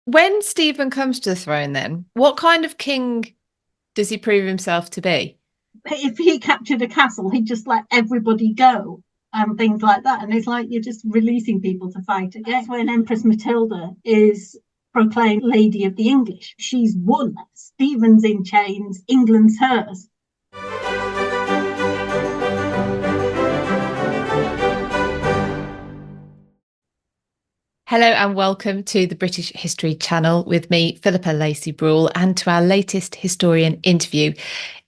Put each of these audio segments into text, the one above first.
When Stephen comes to the throne, then what kind of king does he prove himself to be? If he captured a castle, he'd just let everybody go and things like that. And it's like you're just releasing people to fight again. That's when Empress Matilda is proclaimed Lady of the English. She's won. Stephen's in chains, England's hers. Hello and welcome to the British History Channel with me, Philippa Lacey Brewell, and to our latest historian interview.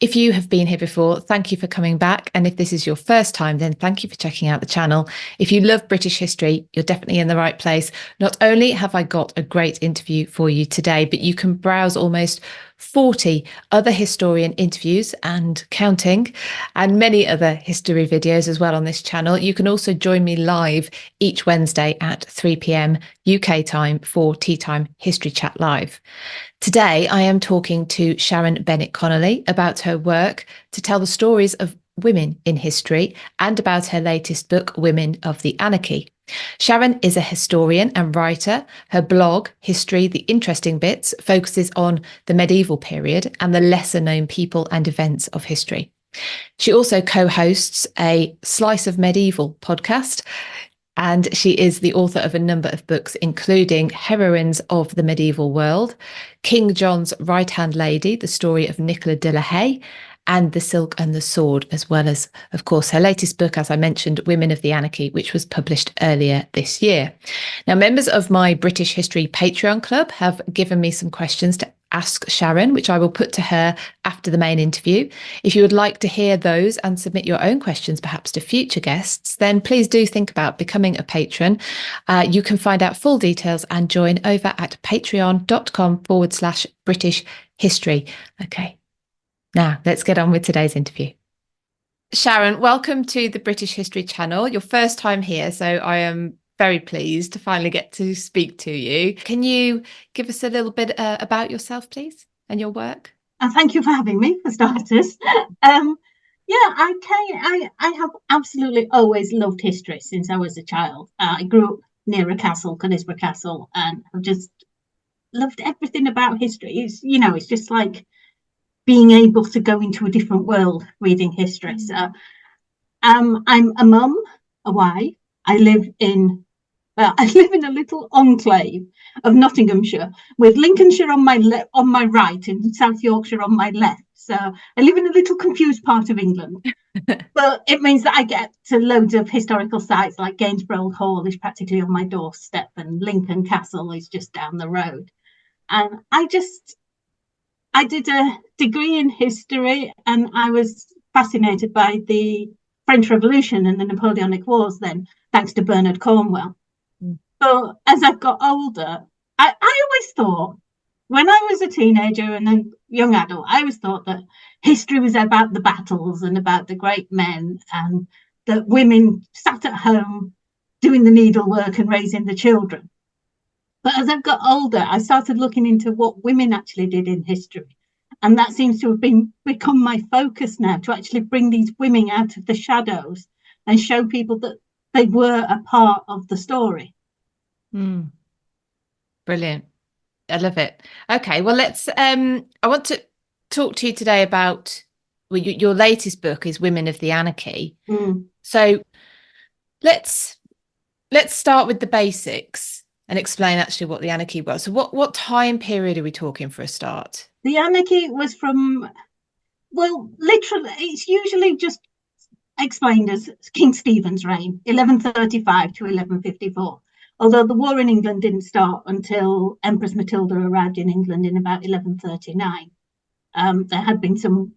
If you have been here before, thank you for coming back. And if this is your first time, then thank you for checking out the channel. If you love British history, you're definitely in the right place. Not only have I got a great interview for you today, but you can browse almost 40 other historian interviews and counting, and many other history videos as well on this channel. You can also join me live each Wednesday at 3 p.m. UK time for Tea Time History Chat Live. Today, I am talking to Sharon Bennett Connolly about her work to tell the stories of women in history and about her latest book, Women of the Anarchy. Sharon is a historian and writer. Her blog, History, The Interesting Bits, focuses on the medieval period and the lesser known people and events of history. She also co-hosts a Slice of Medieval podcast, and she is the author of a number of books, including Heroines of the Medieval World, King John's Right-Hand Lady, the story of Nicola de la Haye, and The Silk and the Sword, as well as, of course, her latest book, as I mentioned, Women of the Anarchy, which was published earlier this year. Now, members of my British History Patreon club have given me some questions to ask Sharon, which I will put to her after the main interview. If you would like to hear those and submit your own questions, perhaps to future guests, then please do think about becoming a patron. You can find out full details and join over at patreon.com/British history. Okay. Now, let's get on with today's interview. Sharon, welcome to the British History Channel. Your first time here, so I am very pleased to finally get to speak to you. Can you give us a little bit about yourself, please, and your work? And thank you for having me, for starters. I have absolutely always loved history since I was a child. I grew up near a castle, Conisbrough Castle, and I've just loved everything about history. It's just like being able to go into a different world reading history. So I'm a mum, a wife. I live in a little enclave of Nottinghamshire with Lincolnshire on my right and South Yorkshire on my left. So I live in a little confused part of England. But it means that I get to loads of historical sites, like Gainsborough Hall is practically on my doorstep and Lincoln Castle is just down the road. And I did a degree in history and I was fascinated by the French Revolution and the Napoleonic Wars then, thanks to Bernard Cornwell. But as I've got older, I always thought, when I was a teenager and a young adult, I always thought that history was about the battles and about the great men, and that women sat at home doing the needlework and raising the children. But as I've got older, I started looking into what women actually did in history. And that seems to have become my focus now, to actually bring these women out of the shadows and show people that they were a part of the story. Brilliant. I love it. Okay, well, I want to talk to you today about your latest book is Women of the Anarchy. So let's start with the basics and explain actually what the anarchy was. So what time period are we talking for a start? The anarchy was literally, it's usually just explained as King Stephen's reign, 1135 to 1154. Although the war in England didn't start until Empress Matilda arrived in England in about 1139. There had been some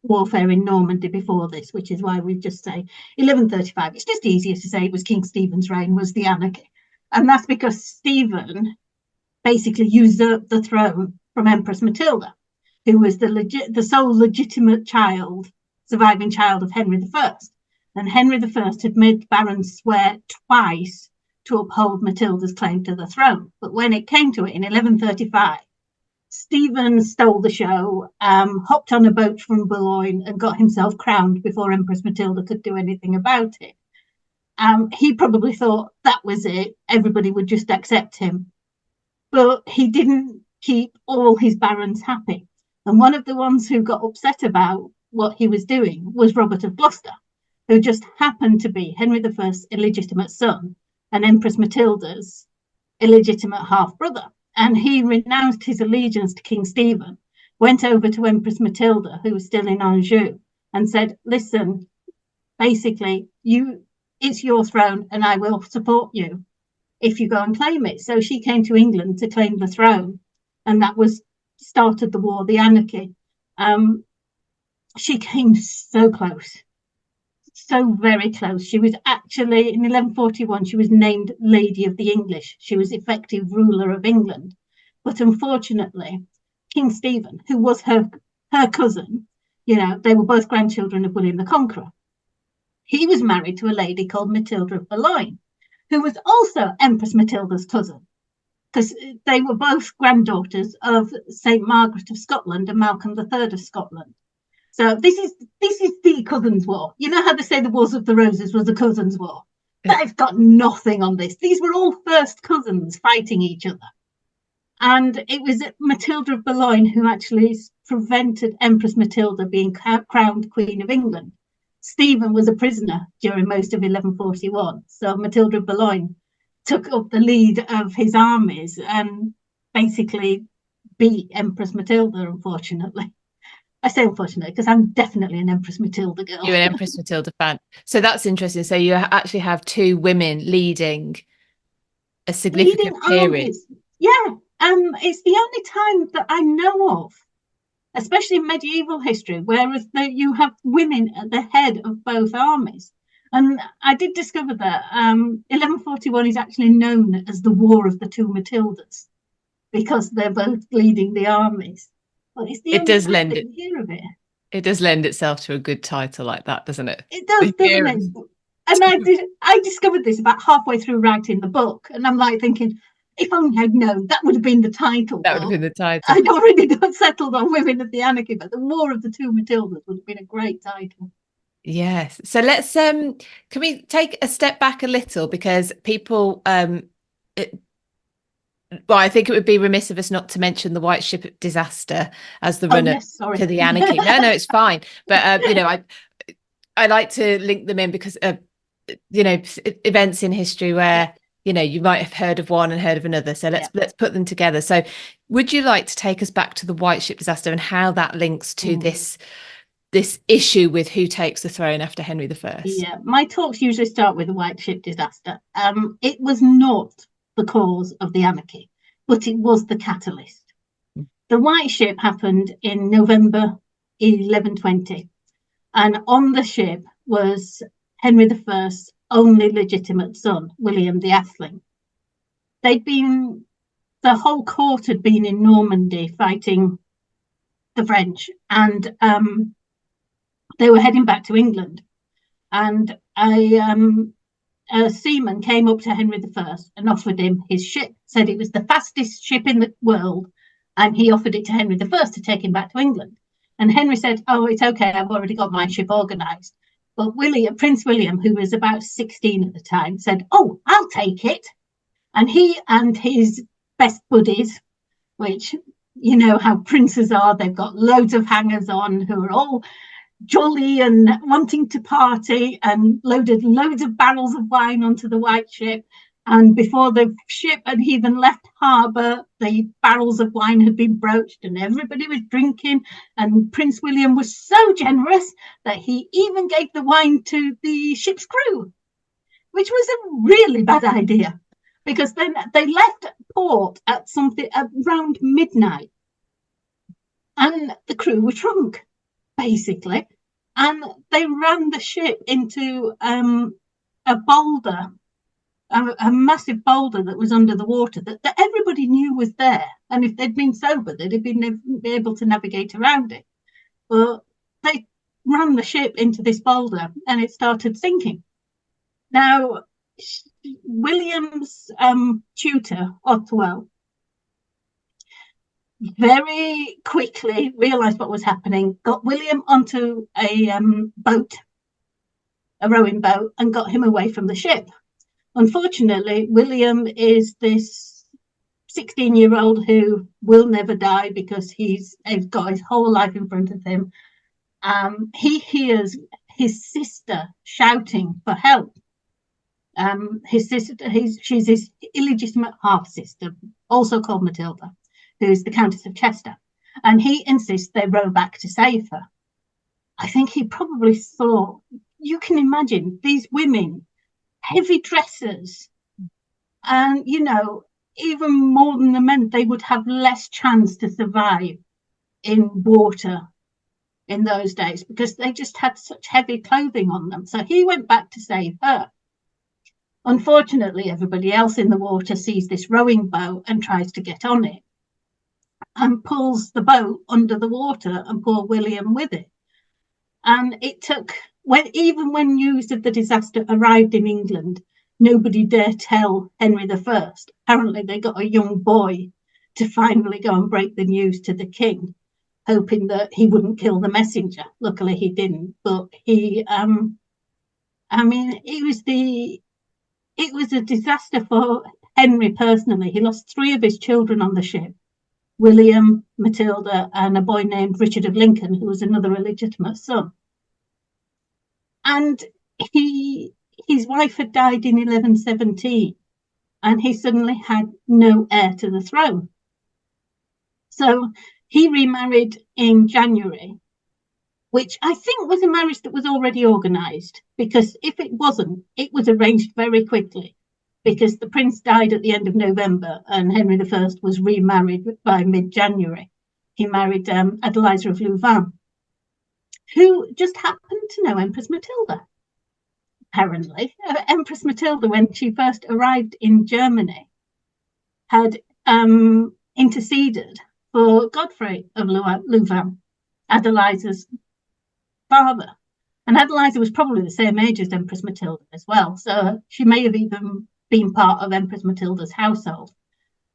warfare in Normandy before this, which is why we just say 1135. It's just easier to say it was King Stephen's reign was the anarchy. And that's because Stephen basically usurped the throne from Empress Matilda, who was the sole legitimate surviving child of Henry I. And Henry I had made barons swear twice to uphold Matilda's claim to the throne. But when it came to it in 1135, Stephen stole the show, hopped on a boat from Boulogne and got himself crowned before Empress Matilda could do anything about it. He probably thought that was it. Everybody would just accept him. but he didn't keep all his barons happy. And one of the ones who got upset about what he was doing was Robert of Gloucester, who just happened to be Henry I's illegitimate son and Empress Matilda's illegitimate half-brother. And he renounced his allegiance to King Stephen, went over to Empress Matilda, who was still in Anjou, and said, listen, basically, it's your throne and I will support you if you go and claim it. So she came to England to claim the throne, and that started the war, the Anarchy. She came so close, so very close. She was actually, in 1141, she was named Lady of the English. She was effective ruler of England. But unfortunately, King Stephen, who was her cousin, they were both grandchildren of William the Conqueror. He was married to a lady called Matilda of Boulogne, who was also Empress Matilda's cousin, because they were both granddaughters of St. Margaret of Scotland and Malcolm III of Scotland. So this is the Cousins' War. You know how they say the Wars of the Roses was the Cousins' War? They've got nothing on this. These were all first cousins fighting each other. And it was Matilda of Boulogne who actually prevented Empress Matilda being crowned Queen of England. Stephen was a prisoner during most of 1141. So Matilda of Boulogne took up the lead of his armies and basically beat Empress Matilda, unfortunately. I say unfortunately because I'm definitely an Empress Matilda girl. You're an Empress Matilda fan. So that's interesting. So you actually have two women leading a significant period. Armies. Yeah. It's the only time that I know of, especially in medieval history, whereas you have women at the head of both armies. And I did discover that 1141 is actually known as the War of the Two Matildas because they're both leading the armies. But it's the it does lend it. Hear of it. It does lend itself to a good title like that, doesn't it? It does, doesn't it? And I discovered this about halfway through writing the book, and I'm like thinking, if only I'd known, that would have been the title. That would have been the title. I'd already settled on Women of the Anarchy, but the War of the Two Matildas would have been a great title. Yes. So let's can we take a step back a little, because people well, I think it would be remiss of us not to mention the White Ship disaster as the runner to the Anarchy. No, it's fine. But I like to link them in because events in history where you might have heard of one and heard of another. So let's put them together. So would you like to take us back to the White Ship disaster and how that links to this issue with who takes the throne after Henry I? Yeah, my talks usually start with the White Ship disaster. It was not the cause of the Anarchy, but it was the catalyst. The White Ship happened in November 1120, and on the ship was Henry I's only legitimate son, William the Atheling. The whole court had been in Normandy fighting the French, and they were heading back to England. And a seaman came up to Henry I and offered him his ship, said it was the fastest ship in the world, and he offered it to Henry I to take him back to England. And Henry said, oh, it's okay, I've already got my ship organised. But Prince William, who was about 16 at the time, said, oh, I'll take it. And he and his best buddies, which you know how princes are, they've got loads of hangers on who are all jolly and wanting to party, and loaded loads of barrels of wine onto the White Ship. And before the ship had even left harbour, the barrels of wine had been broached and everybody was drinking. And Prince William was so generous that he even gave the wine to the ship's crew, which was a really bad idea, because then they left port at around midnight, and the crew were drunk, basically, and they ran the ship into a boulder, a massive boulder that was under the water that everybody knew was there, and if they'd been sober they'd have been able to navigate around it. But they ran the ship into this boulder and it started sinking. Now William's tutor Otwell very quickly realised what was happening, got William onto a rowing boat, and got him away from the ship. Unfortunately, William is this 16-year-old who will never die because he's got his whole life in front of him. He hears his sister shouting for help. His sister, she's his illegitimate half-sister, also called Matilda, who's the Countess of Chester. And he insists they row back to save her. I think he probably thought, you can imagine these women, heavy dresses, and, you know, even more than the men, they would have less chance to survive in water in those days because they just had such heavy clothing on them. So he went back to save her. Unfortunately, everybody else in the water sees this rowing boat and tries to get on it and pulls the boat under the water and poor William with it. And it took, even when news of the disaster arrived in England, nobody dared tell Henry I. Apparently, they got a young boy to finally go and break the news to the king, hoping that he wouldn't kill the messenger. Luckily, he didn't. But he, I mean, it was a disaster for Henry personally. He lost 3 of his children on the ship: William, Matilda, and a boy named Richard of Lincoln, who was another illegitimate son. And his wife had died in 1117, and he suddenly had no heir to the throne. So he remarried in January, which I think was a marriage that was already organised, because if it wasn't, it was arranged very quickly, because the prince died at the end of November and Henry I was remarried by mid-January. He married Adeliza of Louvain, who just happened to know Empress Matilda. Apparently, Empress Matilda, when she first arrived in Germany, had interceded for Godfrey of Louvain, Adeliza's father. And Adeliza was probably the same age as Empress Matilda as well, so she may have even been part of Empress Matilda's household,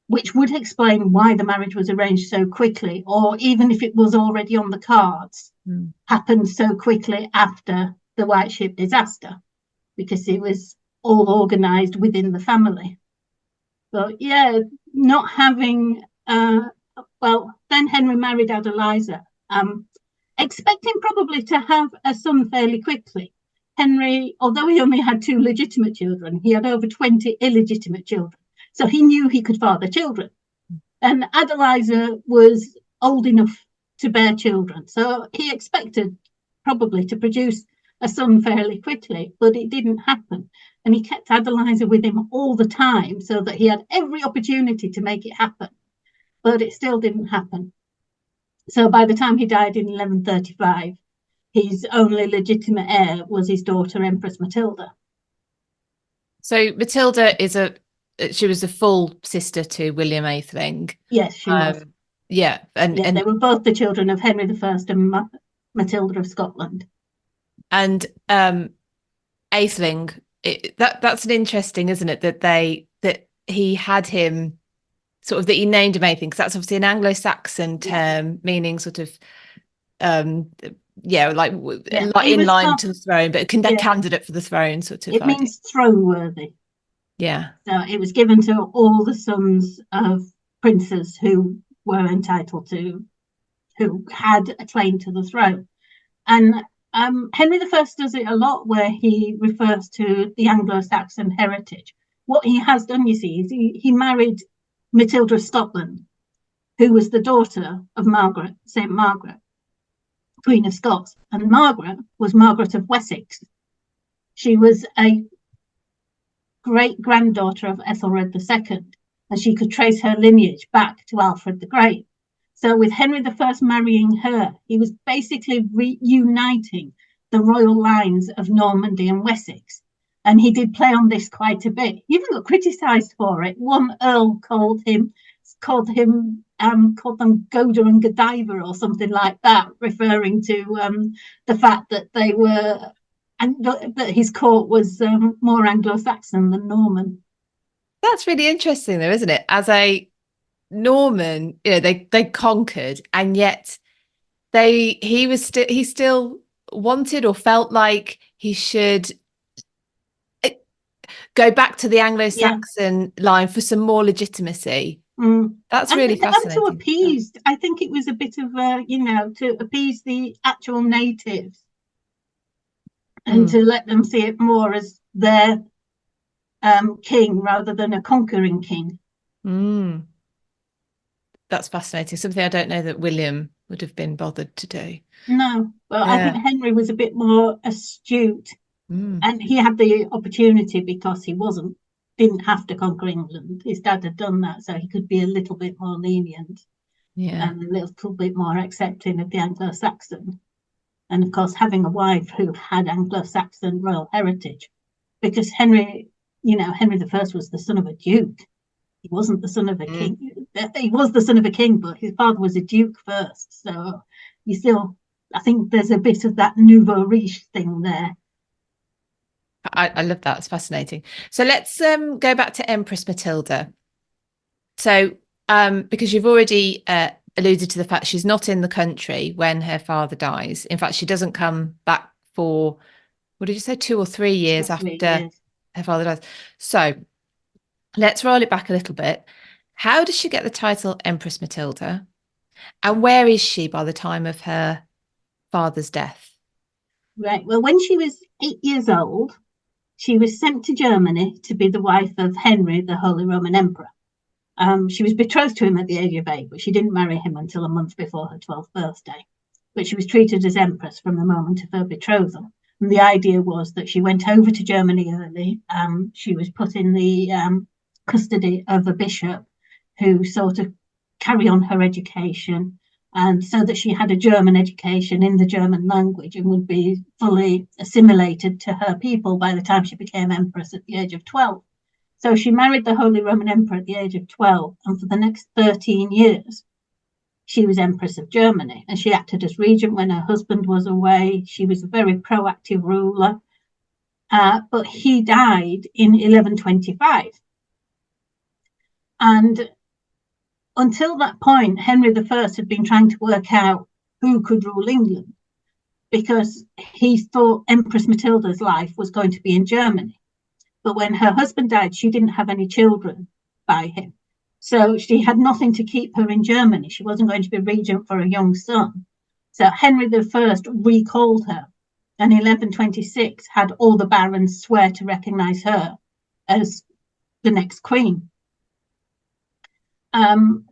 which would explain why the marriage was arranged so quickly, or even if it was already on the cards, happened so quickly after the White Ship disaster, because it was all organised within the family. But yeah, not having, then Henry married Adeliza, expecting probably to have a son fairly quickly. Henry, although he only had 2 legitimate children, he had over 20 illegitimate children. So he knew he could father children. And Adeliza was old enough to bear children. So he expected probably to produce a son fairly quickly, but it didn't happen. And he kept Adeliza with him all the time so that he had every opportunity to make it happen. But it still didn't happen. So by the time he died in 1135, his only legitimate heir was his daughter, Empress Matilda. So Matilda she was a full sister to William Atheling. Yes, she was. Yeah, and they were both the children of Henry I and Matilda of Scotland. And Atheling, that's an interesting, isn't it? That he had him sort of, that he named him Atheling, because that's obviously an Anglo-Saxon term meaning sort of like in line to the throne, but a candidate for the throne, sort of. It means throne worthy. Yeah. So it was given to all the sons of princes who were entitled to, who had a claim to the throne. And Henry I does it a lot, where he refers to the Anglo-Saxon heritage. What he has done, you see, is he married Matilda of Scotland, who was the daughter of Margaret, St. Margaret, Queen of Scots. And Margaret was Margaret of Wessex. She was a great-granddaughter of Ethelred II, and she could trace her lineage back to Alfred the Great. So with Henry I marrying her, he was basically reuniting the royal lines of Normandy and Wessex. And he did play on this quite a bit. He even got criticised for it. One earl called them Goder and Godiva or something like that, referring to the fact that they were, and that his court was more Anglo-Saxon than Norman. That's really interesting, though, isn't it? As a Norman, they conquered, and yet he still wanted or felt like he should go back to the Anglo-Saxon line for some more legitimacy. That's And really to fascinating. appease, I think it was a bit of a, to appease the actual natives and to let them see it more as their king rather than a conquering king. Mm. That's fascinating. Something I don't know that William would have been bothered to do. No, well, I think Yeah. Henry was a bit more astute, Mm. and he had the opportunity because he didn't have to conquer England. His dad had done that, so he could be a little bit more lenient Yeah. and a little bit more accepting of the Anglo-Saxon. And of course, having a wife who had Anglo-Saxon royal heritage, because Henry the First was the son of a duke. He wasn't the son of a king. He was the son of a king, but his father was a duke first. So I think there's a bit of that nouveau riche thing there. I love that. It's fascinating. So let's go back to Empress Matilda. So because you've already alluded to the fact she's not in the country when her father dies. In fact, she doesn't come back for, what did you say, 2 or 3 years For three after years. her father dies. So let's roll it back a little bit. How does she get the title Empress Matilda? And where is she by the time of her father's death? Right. Well, when she was 8 years old, she was sent to Germany to be the wife of Henry, the Holy Roman Emperor. She was betrothed to him at the age of 8, but she didn't marry him until a month before her 12th birthday. But she was treated as empress from the moment of her betrothal. And the idea was that she went over to Germany early. She was put in the custody of a bishop who sort of carry on her education, and so that she had a German education in the German language and would be fully assimilated to her people by the time she became empress at the age of 12. So she married the Holy Roman Emperor at the age of 12, and for the next 13 years, she was Empress of Germany, and she acted as regent when her husband was away. She was a very proactive ruler, but he died in 1125. And until that point, Henry I had been trying to work out who could rule England, because he thought Empress Matilda's life was going to be in Germany. But when her husband died, she didn't have any children by him. So she had nothing to keep her in Germany. She wasn't going to be regent for a young son. So Henry I recalled her, and in 1126 had all the barons swear to recognise her as the next queen.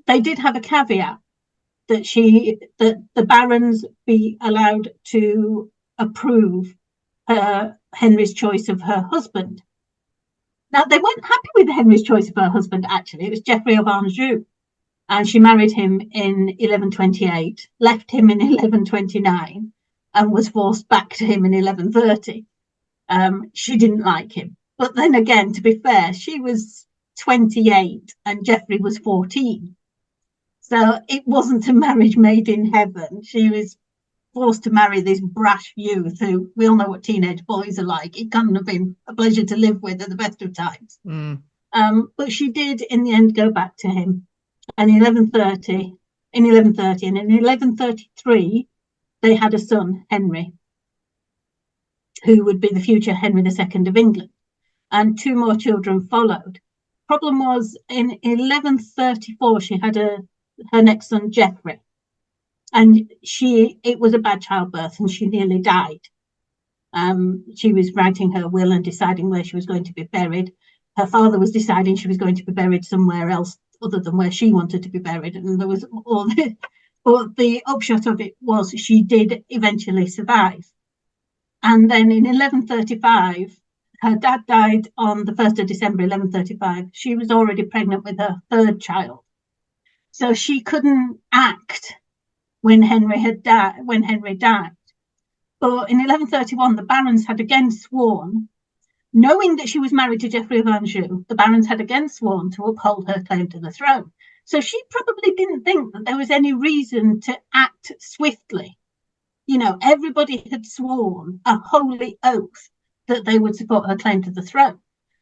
They did have a caveat that the barons be allowed to approve Henry's choice of her husband. Now, they weren't happy with Henry's choice of her husband, actually. It was Geoffrey of Anjou. And she married him in 1128, left him in 1129, and was forced back to him in 1130. She didn't like him. But then again, to be fair, she was 28 and Geoffrey was 14. So it wasn't a marriage made in heaven. She was forced to marry this brash youth who, we all know what teenage boys are like. It couldn't have been a pleasure to live with at the best of times. But she did in the end go back to him. And in 1130 and in 1133 they had a son, Henry, who would be the future Henry II of England, and two more children followed. Problem was, in 1134 she had her next son, Geoffrey, and it was a bad childbirth and she nearly died. She was writing her will and deciding where she was going to be buried. Her father was deciding she was going to be buried somewhere else other than where she wanted to be buried, and there was all this. But the upshot of it was she did eventually survive. And then in 1135, her dad died on the 1st of December 1135. She was already pregnant with her third child, so she couldn't act when Henry died. But in 1131, the barons had again sworn, knowing that she was married to Geoffrey of Anjou, the barons had again sworn to uphold her claim to the throne. So she probably didn't think that there was any reason to act swiftly. Everybody had sworn a holy oath that they would support her claim to the throne.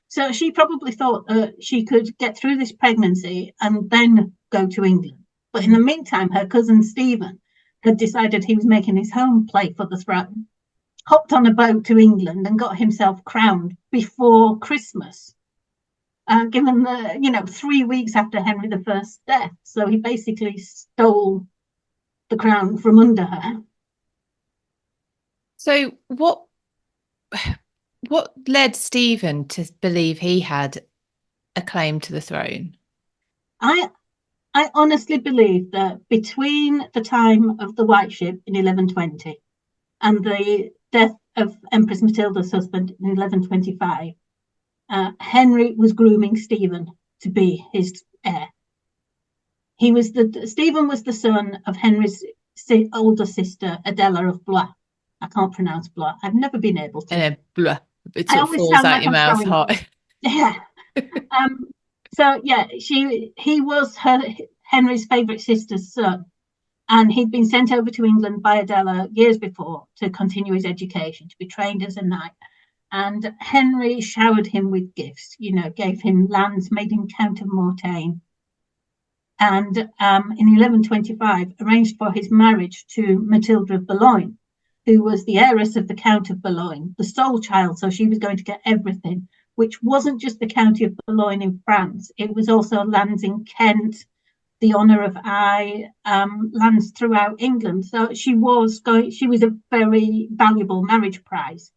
So she probably thought that she could get through this pregnancy and then go to England. But in the meantime, her cousin Stephen had decided he was making his home play for the throne, hopped on a boat to England and got himself crowned before Christmas. given the 3 weeks after Henry I's death. So he basically stole the crown from under her. So what led Stephen to believe he had a claim to the throne? I honestly believe that between the time of the White Ship in 1120 and the death of Empress Matilda's husband in 1125, Henry was grooming Stephen to be his heir. Stephen was the son of Henry's older sister, Adela of Blois. I can't pronounce Blois. I've never been able to. Blah. It I sort of always falls sound out like your I'm mouth throwing hot. up. Yeah. So yeah, he was Henry's favourite sister's son, and he'd been sent over to England by Adela years before to continue his education, to be trained as a knight. And Henry showered him with gifts, gave him lands, made him Count of Mortain, and in 1125 arranged for his marriage to Matilda of Boulogne, who was the heiress of the Count of Boulogne, the sole child, so she was going to get everything, which wasn't just the County of Boulogne in France, it was also lands in Kent, the honour of lands throughout England. So she was a very valuable marriage prize.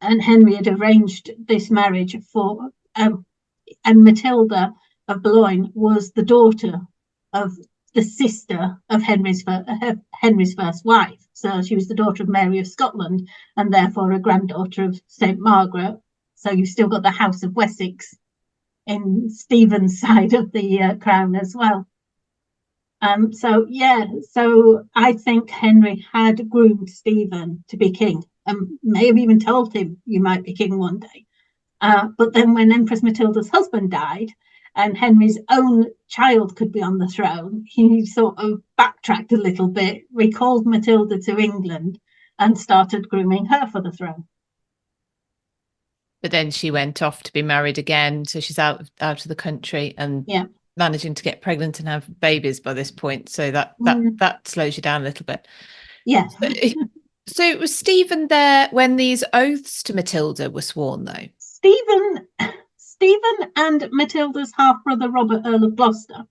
And Henry had arranged this marriage for, and Matilda of Boulogne was the daughter of the sister of Henry's first wife. So she was the daughter of Mary of Scotland and therefore a granddaughter of St. Margaret. So you've still got the House of Wessex in Stephen's side of the crown as well. So I think Henry had groomed Stephen to be king and may have even told him, you might be king one day. But then when Empress Matilda's husband died and Henry's own child could be on the throne, he sort of backtracked a little bit, recalled Matilda to England and started grooming her for the throne. But then she went off to be married again, so she's out of the country and managing to get pregnant and have babies by this point. So that slows you down a little bit. Yes. So was Stephen there when these oaths to Matilda were sworn, though? Stephen and Matilda's half-brother Robert, Earl of Gloucester,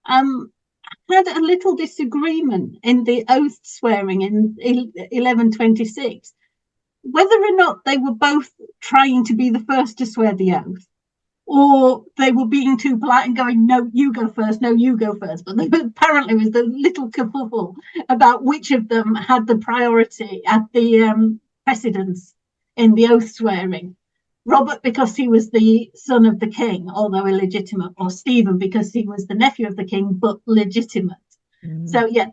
had a little disagreement in the oath swearing in 1126, whether or not they were both trying to be the first to swear the oath, or they were being too polite and going, no, you go first, no, you go first. But there apparently was the little kerfuffle about which of them had the priority at the precedence in the oath swearing. Robert, because he was the son of the king, although illegitimate, or Stephen, because he was the nephew of the king, but legitimate. So yeah,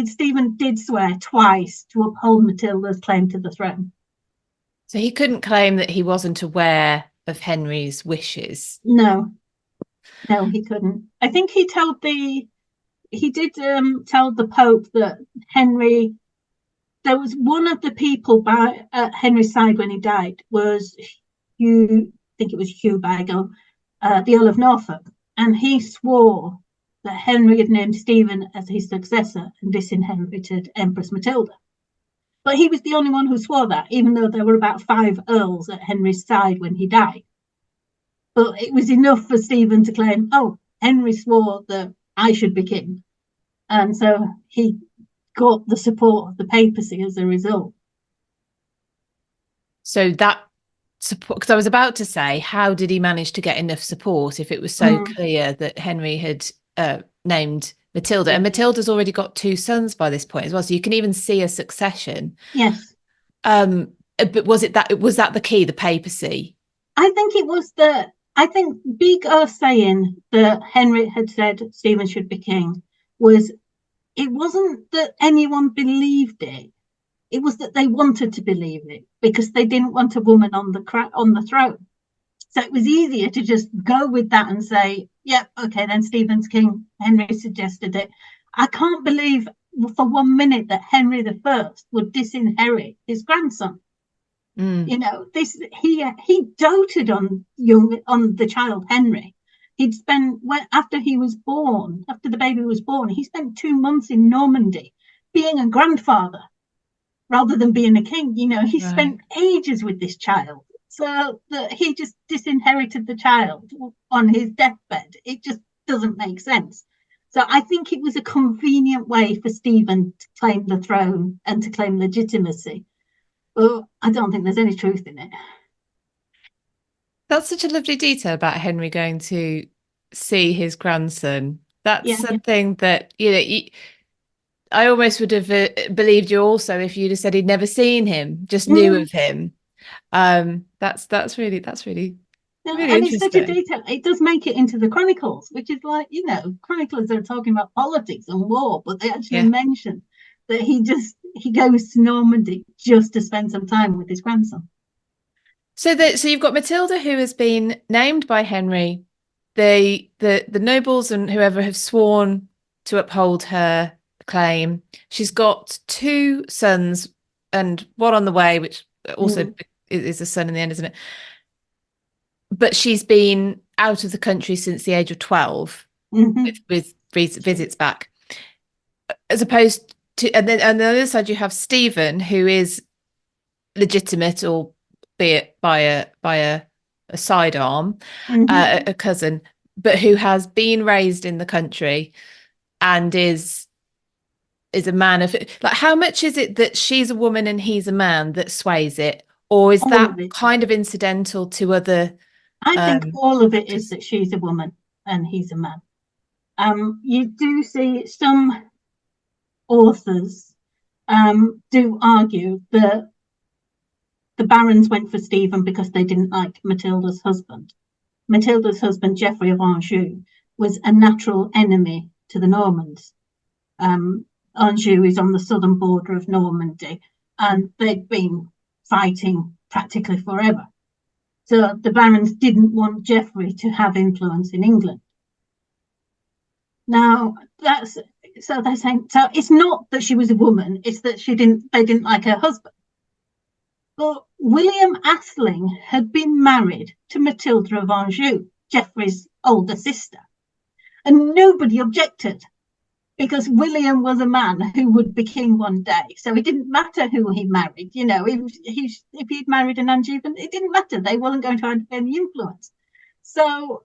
Stephen did swear twice to uphold Matilda's claim to the throne. So he couldn't claim that he wasn't aware of Henry's wishes. No, he couldn't. I think he did tell the Pope that Henry, there was one of the people by Henry's side when he died was Hugh, I think it was Hugh Bagel, the Earl of Norfolk, and he swore that Henry had named Stephen as his successor and disinherited Empress Matilda. But he was the only one who swore that, even though there were about 5 earls at Henry's side when he died. But it was enough for Stephen to claim, oh, Henry swore that I should be king. And so he got the support of the papacy as a result. So that support, because I was about to say, how did he manage to get enough support if it was so clear that Henry had named Matilda? And Matilda's already got 2 sons by this point as well, so you can even see a succession. Yes. But was that the key, the papacy? I think it was Big O saying that Henry had said Stephen should be king it wasn't that anyone believed it. It was that they wanted to believe it because they didn't want a woman on the throne. So it was easier to just go with that and say, yep, okay, then Stephen's king. Henry suggested it. I can't believe for 1 minute that Henry I would disinherit his grandson. He doted on the child Henry. He'd spent, after the baby was born, he spent 2 months in Normandy being a grandfather rather than being a king. He spent ages with this child. so that he just disinherited the child on his deathbed. It just doesn't make sense. So I think it was a convenient way for Stephen to claim the throne and to claim legitimacy. But I don't think there's any truth in it. That's such a lovely detail about Henry going to see his grandson. That's Yeah. something that, I almost would have believed you also if you'd have said he'd never seen him, just knew Mm. of him. That's really Yeah, really and it's such a interesting. detail. It does make it into the chronicles, which is like, chroniclers are talking about politics and war, but they actually Yeah. mention that he goes to Normandy just to spend some time with his grandson. So you've got Matilda who has been named by Henry. The nobles and whoever have sworn to uphold her claim. She's got two sons and one on the way, which also Mm. is a son in the end, isn't it? But she's been out of the country since the age of 12 Mm-hmm. with visits back, as opposed to, and then on the other side you have Stephen, who is legitimate, or be it by a sidearm, Mm-hmm. a cousin, but who has been raised in the country and is a man of, like, how much is it that she's a woman and he's a man that sways it, or is All that of it. kind of incidental to other I think all of it is factors? that she's a woman and he's a man. You do see some authors do argue that the barons went for Stephen because they didn't like Matilda's husband. Matilda's husband, Geoffrey of Anjou, was a natural enemy to the Normans. Anjou is on the southern border of Normandy, and they'd been fighting practically forever. So the barons didn't want Geoffrey to have influence in England. Now that's so they're saying, so it's not that she was a woman, it's that they didn't like her husband. But William Atheling had been married to Matilda of Anjou, Geoffrey's older sister, and nobody objected because William was a man who would be king one day. So it didn't matter who he married. If he'd married an Angevin, it didn't matter. They weren't going to have any influence. So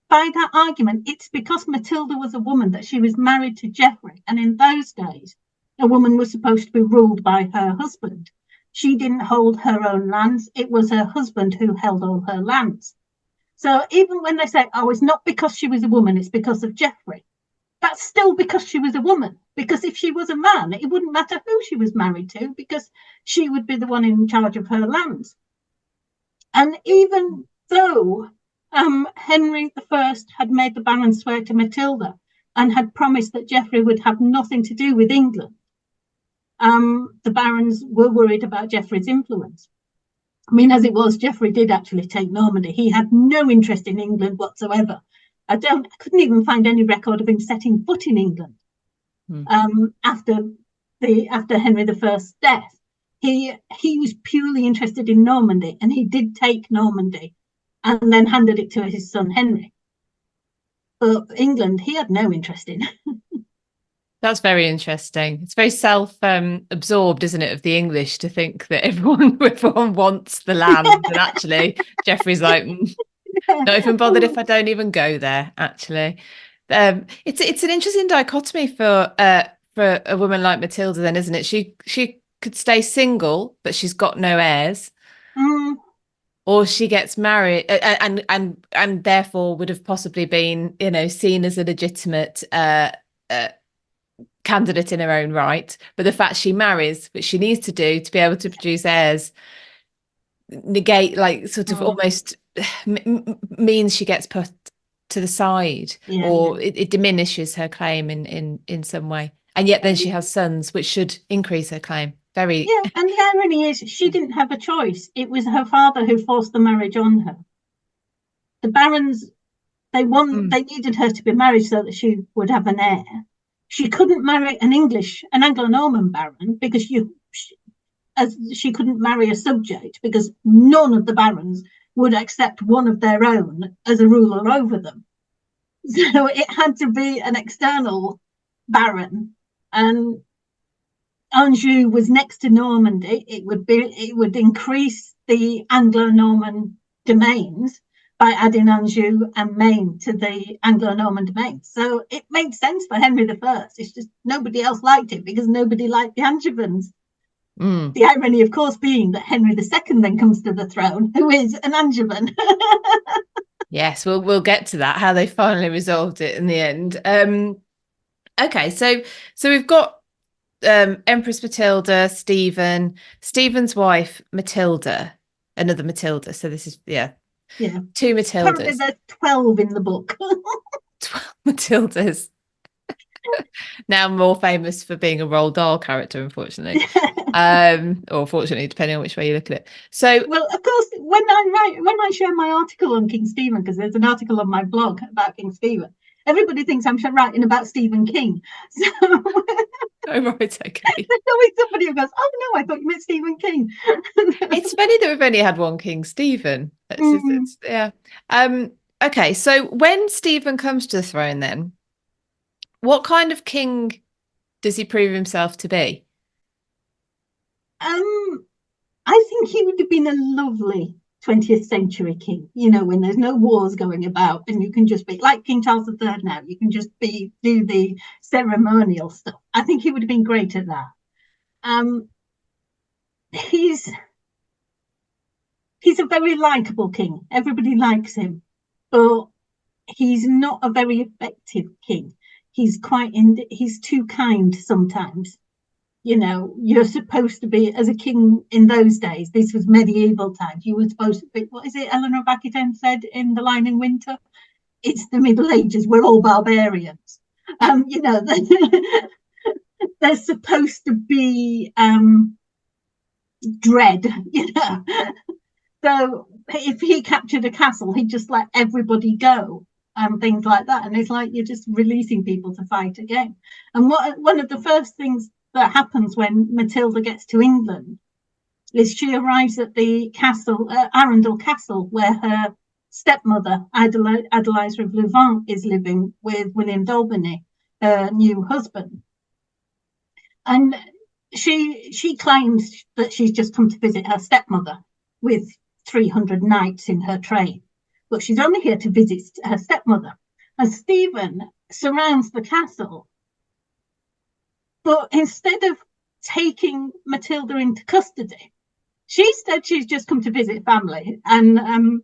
by that argument, it's because Matilda was a woman that she was married to Geoffrey. And in those days, a woman was supposed to be ruled by her husband. She didn't hold her own lands. It was her husband who held all her lands. So even when they say, oh, it's not because she was a woman, it's because of Geoffrey, that's still because she was a woman. Because if she was a man, it wouldn't matter who she was married to, because she would be the one in charge of her lands. And even though Henry I had made the barons swear to Matilda and had promised that Geoffrey would have nothing to do with England, the barons were worried about Geoffrey's influence. I mean, as it was, Geoffrey did actually take Normandy. He had no interest in England whatsoever. I couldn't even find any record of him setting foot in England after Henry I's death. He was purely interested in Normandy, and he did take Normandy and then handed it to his son Henry. But England, he had no interest in. That's very interesting. It's very self-absorbed, isn't it, of the English to think that everyone wants the land, and actually Geoffrey's like, not even bothered if I don't even go there. Actually, it's an interesting dichotomy for a woman like Matilda, then, isn't it? She could stay single, but she's got no heirs, or she gets married, and therefore would have possibly been, seen as a legitimate candidate in her own right. But the fact she marries, which she needs to do to be able to produce heirs, negate, like, sort of almost means she gets put to the side, or it diminishes her claim in some way. And yet then she has sons, which should increase her claim. Very. Yeah, and the irony is she didn't have a choice. It was her father who forced the marriage on her. The barons, they needed her to be married so that she would have an heir. She couldn't marry an Anglo-Norman baron because she couldn't marry a subject, because none of the barons would accept one of their own as a ruler over them. So it had to be an external baron, and Anjou was next to Normandy. It would increase the Anglo-Norman domains by adding Anjou and Maine to the Anglo-Norman domains. So it made sense for Henry I. It's just nobody else liked it because nobody liked the Angevins. The irony, of course, being that Henry II then comes to the throne, who is an Angevin. Yes, we'll get to that, how they finally resolved it in the end. Okay, so we've got Empress Matilda, Stephen's wife, Matilda, another Matilda. So this is, yeah, two Matildas. Apparently there's 12 in the book. 12 Matildas. Now more famous for being a Roald Dahl character, unfortunately. Or fortunately, depending on which way you look at it. So, well, of course, when I share my article on King Stephen, because there's an article on my blog about King Stephen, everybody thinks I'm writing about Stephen King. So, oh right, okay. There's always somebody who goes, "Oh no, I thought you meant Stephen King." It's funny that we've only had one King Stephen. Yeah. Okay, so when Stephen comes to the throne, then what kind of king does he prove himself to be? I think he would have been a lovely 20th century king, when there's no wars going about and you can just be like King Charles III now, you can just do the ceremonial stuff. I think he would have been great at that. He's a very likable king. Everybody likes him, but he's not a very effective king. He's too kind sometimes. You're supposed to be, as a king in those days, this was medieval times, you were supposed to be, what is it Eleanor of Aquitaine said in The Lion in Winter? It's the Middle Ages, we're all barbarians. They're supposed to be dread, So if he captured a castle, he'd just let everybody go and things like that. And it's like you're just releasing people to fight again. And one of the first things that happens when Matilda gets to England is she arrives at the castle, Arundel Castle, where her stepmother, Adeliza of Louvain, is living with William d'Albany, her new husband. And she claims that she's just come to visit her stepmother with 300 knights in her train, but she's only here to visit her stepmother. And Stephen surrounds the castle, but instead of taking Matilda into custody, she said she's just come to visit family, and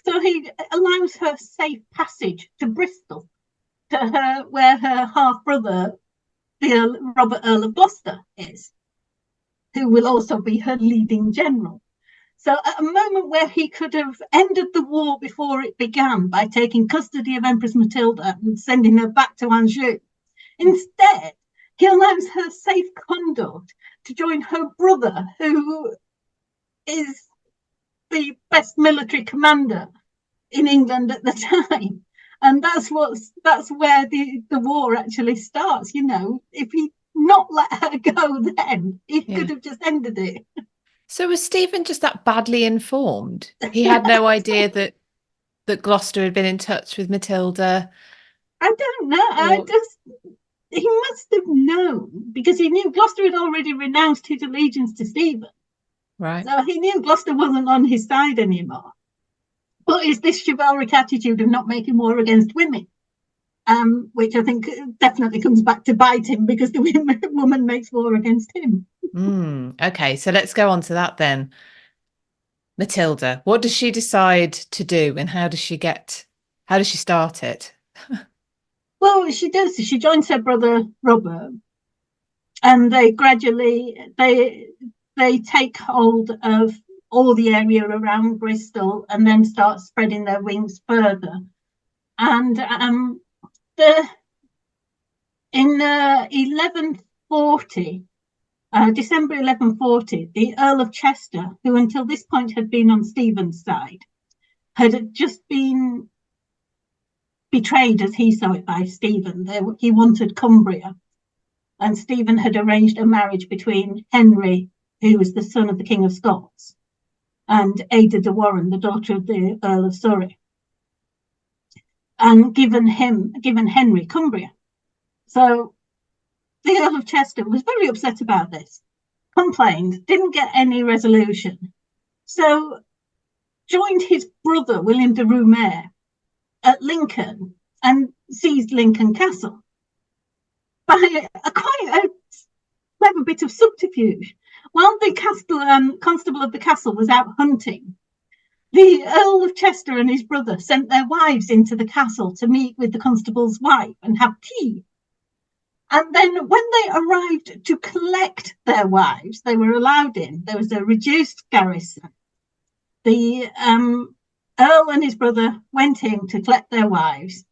so he allows her safe passage to Bristol, where her half brother, Robert Earl of Gloucester, is, who will also be her leading general. So at a moment where he could have ended the war before it began by taking custody of Empress Matilda and sending her back to Anjou, instead he allows her safe conduct to join her brother, who is the best military commander in England at the time. And that's where the war actually starts. If he'd not let her go then, he could have just ended it. So was Stephen just that badly informed? He had no idea that Gloucester had been in touch with Matilda? I don't know. He must have known, because he knew Gloucester had already renounced his allegiance to Stephen. Right. So he knew Gloucester wasn't on his side anymore. But it's this chivalric attitude of not making war against women, which I think definitely comes back to bite him, because the woman makes war against him. Okay, so let's go on to that then. Matilda, what does she decide to do, and how does she start it? Well, she does. She joins her brother Robert, and they gradually they take hold of all the area around Bristol, and then start spreading their wings further. And in 1140, December 1140, the Earl of Chester, who until this point had been on Stephen's side, had just been betrayed, as he saw it, by Stephen. He wanted Cumbria, and Stephen had arranged a marriage between Henry, who was the son of the King of Scots, and Ada de Warenne, the daughter of the Earl of Surrey, and given Henry Cumbria. So the Earl of Chester was very upset about this, complained, didn't get any resolution, So joined his brother, William de Roumer, at Lincoln and seized Lincoln Castle by a quite a clever bit of subterfuge. While the constable of the castle was out hunting, the Earl of Chester and his brother sent their wives into the castle to meet with the constable's wife and have tea. And then when they arrived to collect their wives, they were allowed in. There was a reduced garrison. The Earl and his brother went in to collect their wives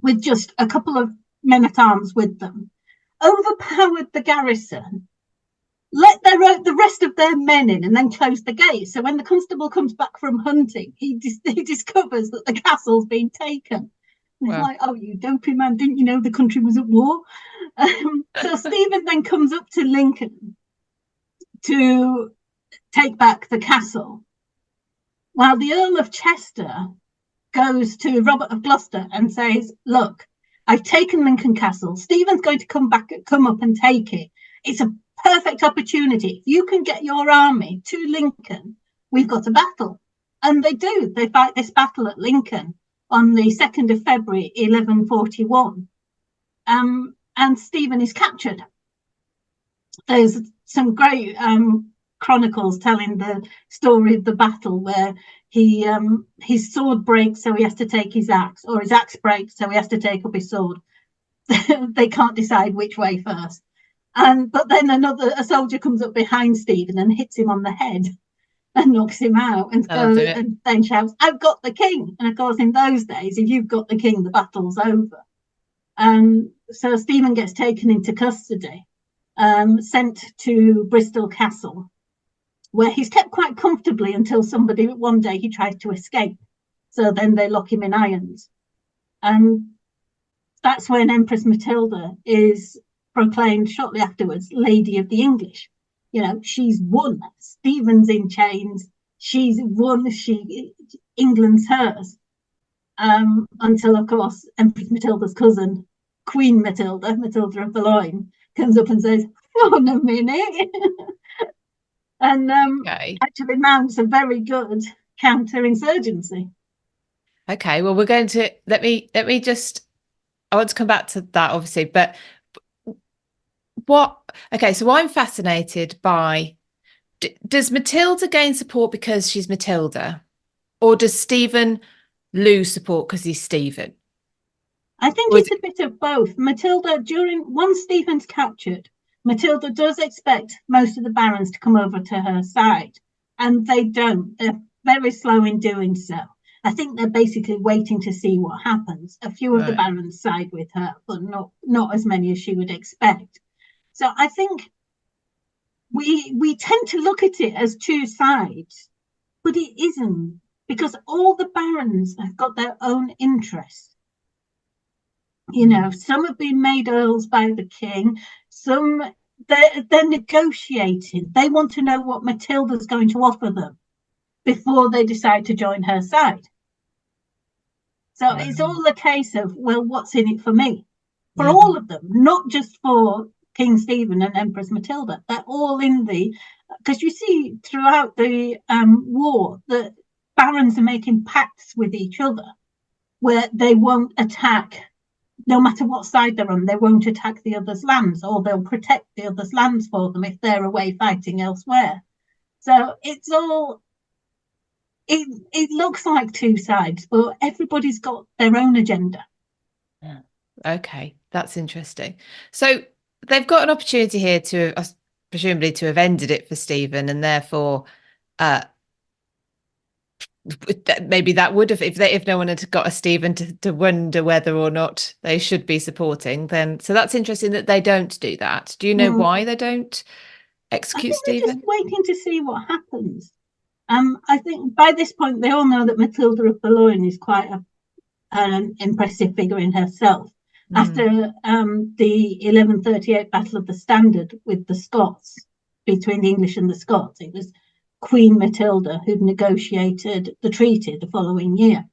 with just a couple of men-at-arms with them, overpowered the garrison, let the rest of their men in, and then closed the gate. So when the constable comes back from hunting, he discovers that the castle's been taken. And he's like, oh, you dopey man, didn't you know the country was at war? So Stephen then comes up to Lincoln to take back the castle, while the Earl of Chester goes to Robert of Gloucester and says, look, I've taken Lincoln Castle. Stephen's going to come up and take it. It's a perfect opportunity. If you can get your army to Lincoln, we've got a battle. And they do. They fight this battle at Lincoln on the 2nd of February, 1141. And Stephen is captured. There's some great chronicles telling the story of the battle where his sword breaks, so he has to take his axe, or his axe breaks, so he has to take up his sword. They can't decide which way first. But then a soldier comes up behind Stephen and hits him on the head and knocks him out and then shouts, I've got the king. And of course, in those days, if you've got the king, the battle's over. So Stephen gets taken into custody, sent to Bristol Castle, where he's kept quite comfortably until one day he tries to escape. So then they lock him in irons. And that's when Empress Matilda is proclaimed shortly afterwards Lady of the English. You know, she's won. Stephen's in chains. She's won. England's hers. Until, of course, Empress Matilda's cousin, Queen Matilda, Matilda of Boulogne, comes up and says, "Hold a minute," and actually mounts a very good counterinsurgency. Okay, well, we're going to let me just. I want to come back to that, obviously, but okay, so I'm fascinated by, does Matilda gain support because she's Matilda, or does Stephen lose support because he's Stephen? I think it's a bit of both. Matilda, once Stephen's captured, Matilda does expect most of the barons to come over to her side, and they don't. They're very slow in doing so. I think they're basically waiting to see what happens. A few of the barons side with her, but not as many as she would expect. So I think we tend to look at it as two sides, but it isn't, because all the barons have got their own interests. You know, some have been made earls by the king, some they're negotiating. They want to know what Matilda's going to offer them before they decide to join her side. So it's all a case of, well, what's in it for me? For all of them, not just for King Stephen and Empress Matilda. They're all in because you see throughout the war that barons are making pacts with each other where they won't attack, no matter what side they're on, they won't attack the other's lands, or they'll protect the other's lands for them if they're away fighting elsewhere. So it's all, it looks like two sides, but everybody's got their own agenda. Okay, that's interesting. So they've got an opportunity here to presumably to have ended it for Stephen, and therefore maybe that would have, if no one had got a Stephen to wonder whether or not they should be supporting, then so that's interesting that they don't do that. Do you know why they don't execute Stephen? Just waiting to see what happens. I think by this point they all know that Matilda of Boulogne is quite an impressive figure in herself. After the 1138 Battle of the Standard with the Scots, between the English and the Scots, it was Queen Matilda who'd negotiated the treaty the following year.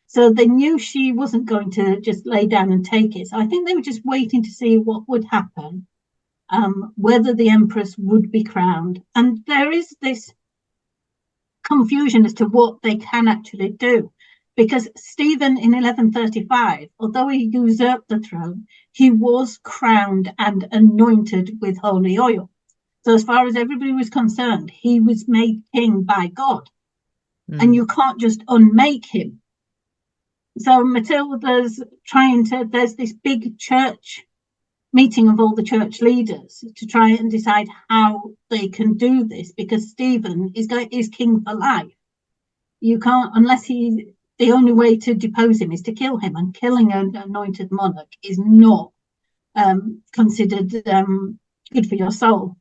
So they knew she wasn't going to just lay down and take it. So I think they were just waiting to see what would happen, whether the Empress would be crowned. And there is this confusion as to what they can actually do. Because Stephen in 1135, although he usurped the throne, he was crowned and anointed with holy oil. So as far as everybody was concerned, he was made king by God. And you can't just unmake him. So Matilda's there's this big church meeting of all the church leaders to try and decide how they can do this, because Stephen is king for life. You can't, unless the only way to depose him is to kill him, and killing an anointed monarch is not considered good for your soul.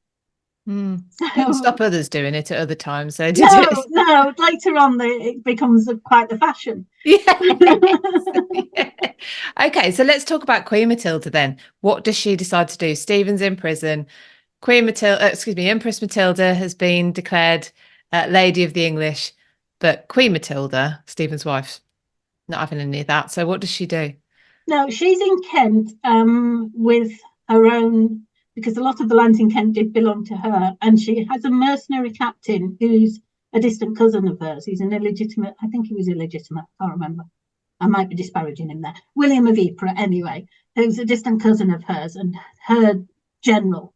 Didn't stop others doing it at other times. So no. Later on, it becomes quite the fashion. Yeah. Okay, so let's talk about Queen Matilda then. What does she decide to do? Stephen's in prison. Empress Matilda has been declared Lady of the English, but Queen Matilda, Stephen's wife, not having any of that. So what does she do? No, she's in Kent with her own, because a lot of the lands in Kent did belong to her, and she has a mercenary captain who's a distant cousin of hers. He's an illegitimate, I think he was illegitimate, I can't remember. I might be disparaging him there. William of Ypres, anyway, who's a distant cousin of hers and her general.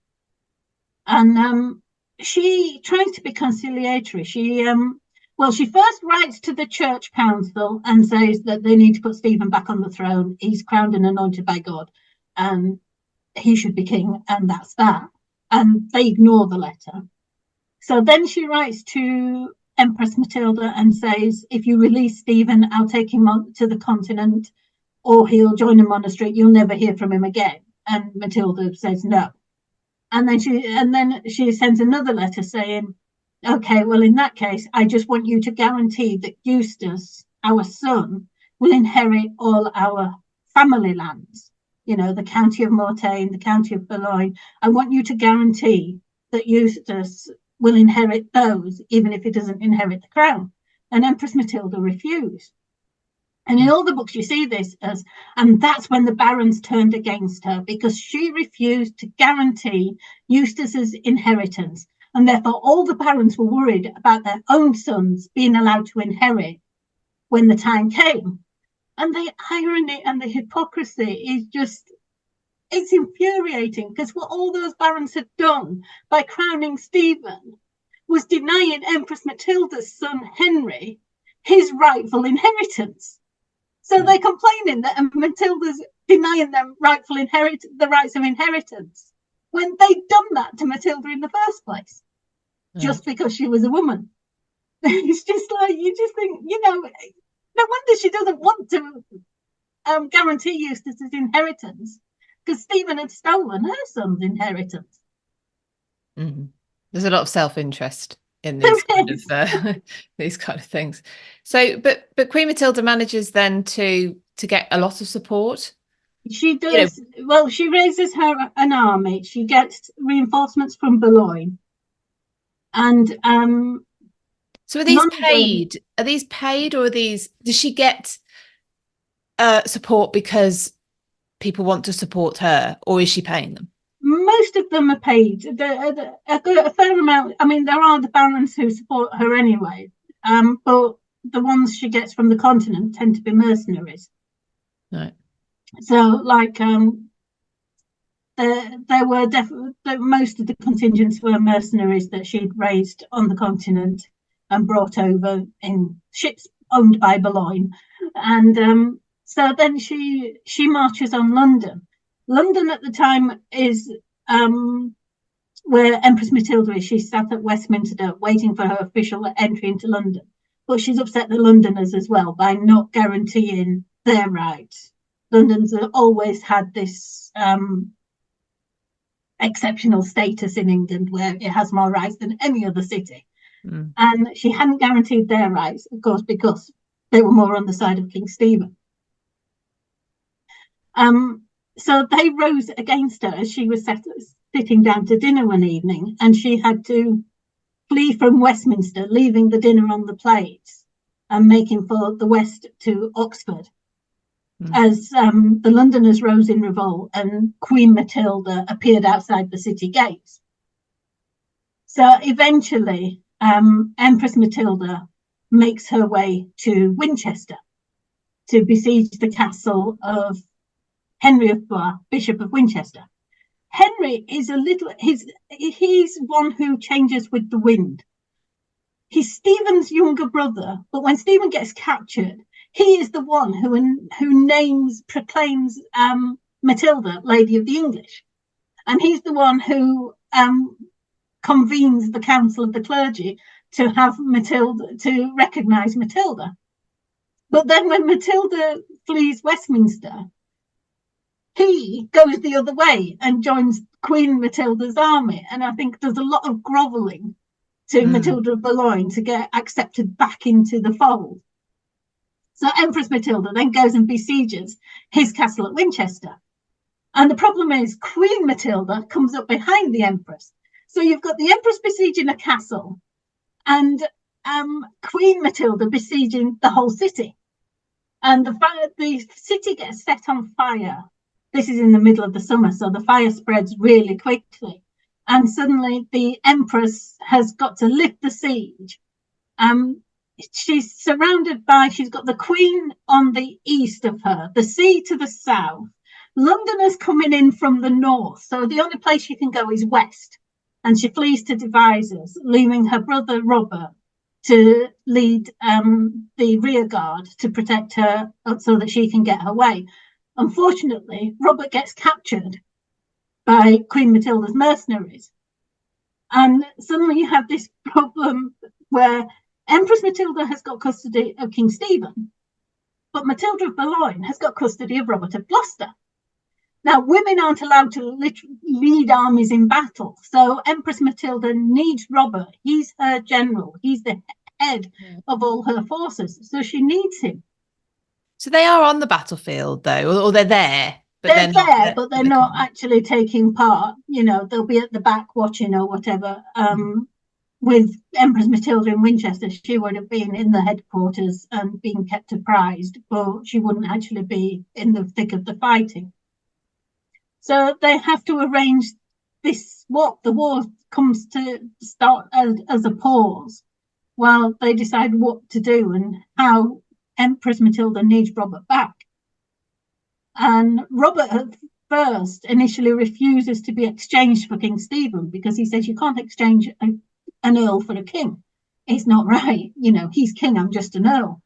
And she tries to be conciliatory. She first writes to the church council and says that they need to put Stephen back on the throne. He's crowned and anointed by God, and he should be king, and that's that. And they ignore the letter. So then she writes to Empress Matilda and says, if you release Stephen, I'll take him on to the continent, or he'll join a monastery. You'll never hear from him again. And Matilda says no. And then she sends another letter saying, okay, well, in that case, I just want you to guarantee that Eustace, our son, will inherit all our family lands. You know, the county of Mortain, the county of Boulogne. I want you to guarantee that Eustace will inherit those, even if he doesn't inherit the crown. And Empress Matilda refused. And in all the books you see this as, and that's when the barons turned against her, because she refused to guarantee Eustace's inheritance. And therefore all the barons were worried about their own sons being allowed to inherit when the time came. And the irony and the hypocrisy is just, it's infuriating, because what all those barons had done by crowning Stephen was denying Empress Matilda's son Henry his rightful inheritance. So they're complaining that Matilda's denying them the rights of inheritance, when they'd done that to Matilda in the first place, just because she was a woman. It's just like, you just think, you know, no wonder she doesn't want to guarantee Eustace's inheritance, because Stephen had stolen her son's inheritance. Mm-hmm. There's a lot of self-interest in these these kind of things. So, but Queen Matilda manages then to get a lot of support. She does. You know, well, she raises an army. She gets reinforcements from Boulogne, and so are these paid? Are these paid, or does she get support because people want to support her, or is she paying them? Most of them are paid. A fair amount. I mean, there are the barons who support her anyway, but the ones she gets from the continent tend to be mercenaries. Right. So, like, there were definitely, most of the contingents were mercenaries that she'd raised on the continent and brought over in ships owned by Boulogne, and so then she marches on London. London at the time is where Empress Matilda is. She's sat at Westminster waiting for her official entry into London. But she's upset the Londoners as well by not guaranteeing their rights. London's always had this exceptional status in England where it has more rights than any other city. And she hadn't guaranteed their rights, of course, because they were more on the side of King Stephen. So they rose against her as she was sitting down to dinner one evening, and she had to flee from Westminster, leaving the dinner on the plates and making for the west to Oxford, as the Londoners rose in revolt and Queen Matilda appeared outside the city gates. So eventually Empress Matilda makes her way to Winchester to besiege the castle of Henry of Blois, Bishop of Winchester. Henry is he's one who changes with the wind. He's Stephen's younger brother, but when Stephen gets captured, he is the one who proclaims Matilda Lady of the English. And he's the one who convenes the Council of the Clergy to have Matilda, to recognise Matilda. But then when Matilda flees Westminster, he goes the other way and joins Queen Matilda's army. And I think there's a lot of grovelling to Matilda of Boulogne to get accepted back into the fold. So Empress Matilda then goes and besieges his castle at Winchester. And the problem is Queen Matilda comes up behind the Empress. So you've got the Empress besieging a castle and Queen Matilda besieging the whole city. And the city gets set on fire. This is in the middle of the summer, so the fire spreads really quickly. And suddenly the Empress has got to lift the siege. She's surrounded she's got the Queen on the east of her, the sea to the south. Londoners coming in from the north, so the only place she can go is west. And she flees to Devizes, leaving her brother Robert to lead the rear guard to protect her so that she can get her way. Unfortunately, Robert gets captured by Queen Matilda's mercenaries. And suddenly you have this problem where Empress Matilda has got custody of King Stephen, but Matilda of Boulogne has got custody of Robert of Gloucester. Now, women aren't allowed to lead armies in battle, so Empress Matilda needs Robert. He's her general. He's the head of all her forces, so she needs him. So they are on the battlefield, though, or they're there. But they're there, but they're not actually taking part. You know, they'll be at the back watching or whatever. With Empress Matilda in Winchester, she would have been in the headquarters and being kept apprised, but she wouldn't actually be in the thick of the fighting. So they have to arrange this. The war comes to start as a pause while they decide what to do and how Empress Matilda needs Robert back. And Robert at first initially refuses to be exchanged for King Stephen because he says you can't exchange an earl for a king. It's not right. You know, he's king, I'm just an earl.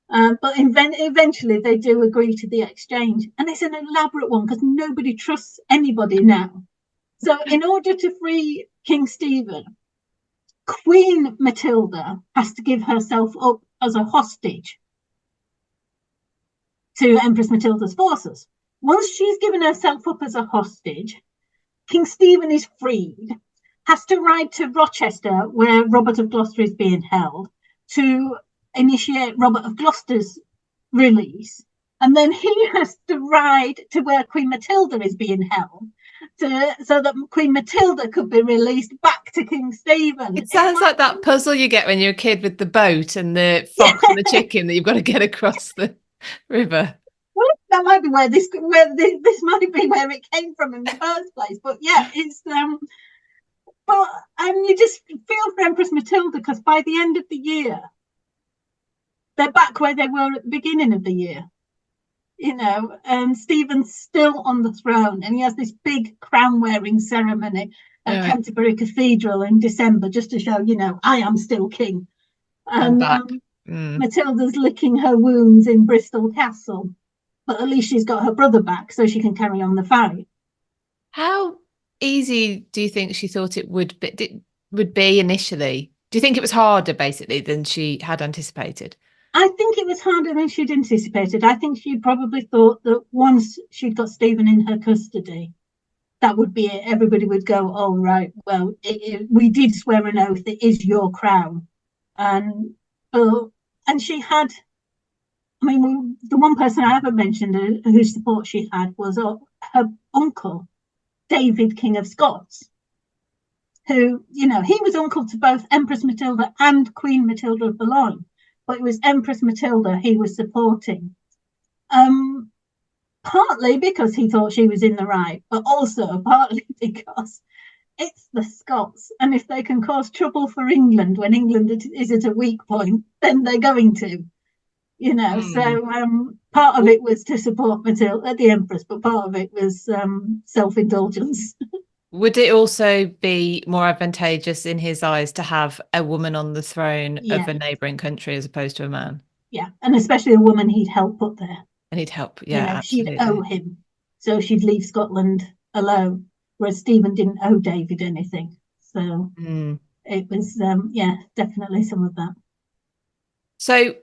But eventually they do agree to the exchange. And it's an elaborate one because nobody trusts anybody now. So in order to free King Stephen, Queen Matilda has to give herself up as a hostage to Empress Matilda's forces. Once she's given herself up as a hostage, King Stephen is freed, has to ride to Rochester, where Robert of Gloucester is being held, to initiate Robert of Gloucester's release. And then he has to ride to where Queen Matilda is being held, so that Queen Matilda could be released back to King Stephen. It sounds like that puzzle you get when you're a kid with the boat and the fox and the chicken that you've got to get across the river. Well, that might be where this might be where it came from in the first place. But yeah, it's but you just feel for Empress Matilda because by the end of the year, they're back where they were at the beginning of the year. You know, Stephen's still on the throne, and he has this big crown-wearing ceremony at Canterbury Cathedral in December, just to show, you know, I am still king. And Matilda's licking her wounds in Bristol Castle, but at least she's got her brother back, so she can carry on the fight. How easy do you think she thought it would be initially? Do you think it was harder, basically, than she had anticipated? I think it was harder than she'd anticipated. I think she probably thought that once she'd got Stephen in her custody, that would be it. Everybody would go, oh, right, well, we did swear an oath, it is your crown. And she had, I mean, the one person I haven't mentioned whose support she had was her uncle, David, King of Scots, who, you know, he was uncle to both Empress Matilda and Queen Matilda of Boulogne. But it was Empress Matilda he was supporting, partly because he thought she was in the right, but also partly because it's the Scots, and if they can cause trouble for England when England is at a weak point, then they're going to, you know. Mm. So part of it was to support Matilda, the Empress, but part of it was self-indulgence. Would it also be more advantageous in his eyes to have a woman on the throne of Yeah, a neighbouring country as opposed to a man? yeah, and especially a woman he'd helped put there. I need help. You Yeah, know, she'd owe absolutely. him, so she'd leave Scotland alone, whereas Stephen didn't owe David anything. So Mm. it was, yeah, definitely some of that. So,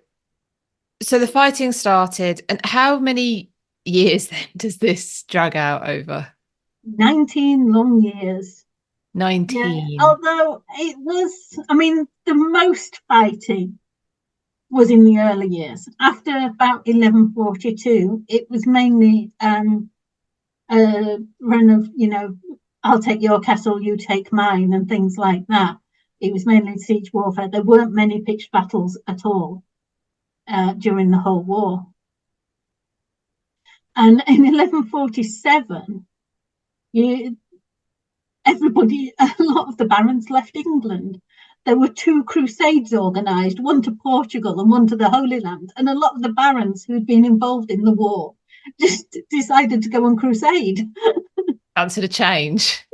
so the fighting started, and how many years then does this drag out over? 19 long years. Yeah, 19. although it was, I mean, the most fighting was in the early years. After about 1142, it was mainly a run of, you know, I'll take your castle, you take mine, and things like that. It was mainly siege warfare. There weren't many pitched battles at all during the whole war. And in 1147, you, everybody, a lot of the barons left England. There were two crusades organised, one to Portugal and one to the Holy Land. And a lot of the barons who'd been involved in the war just decided to go on crusade. Answer the change.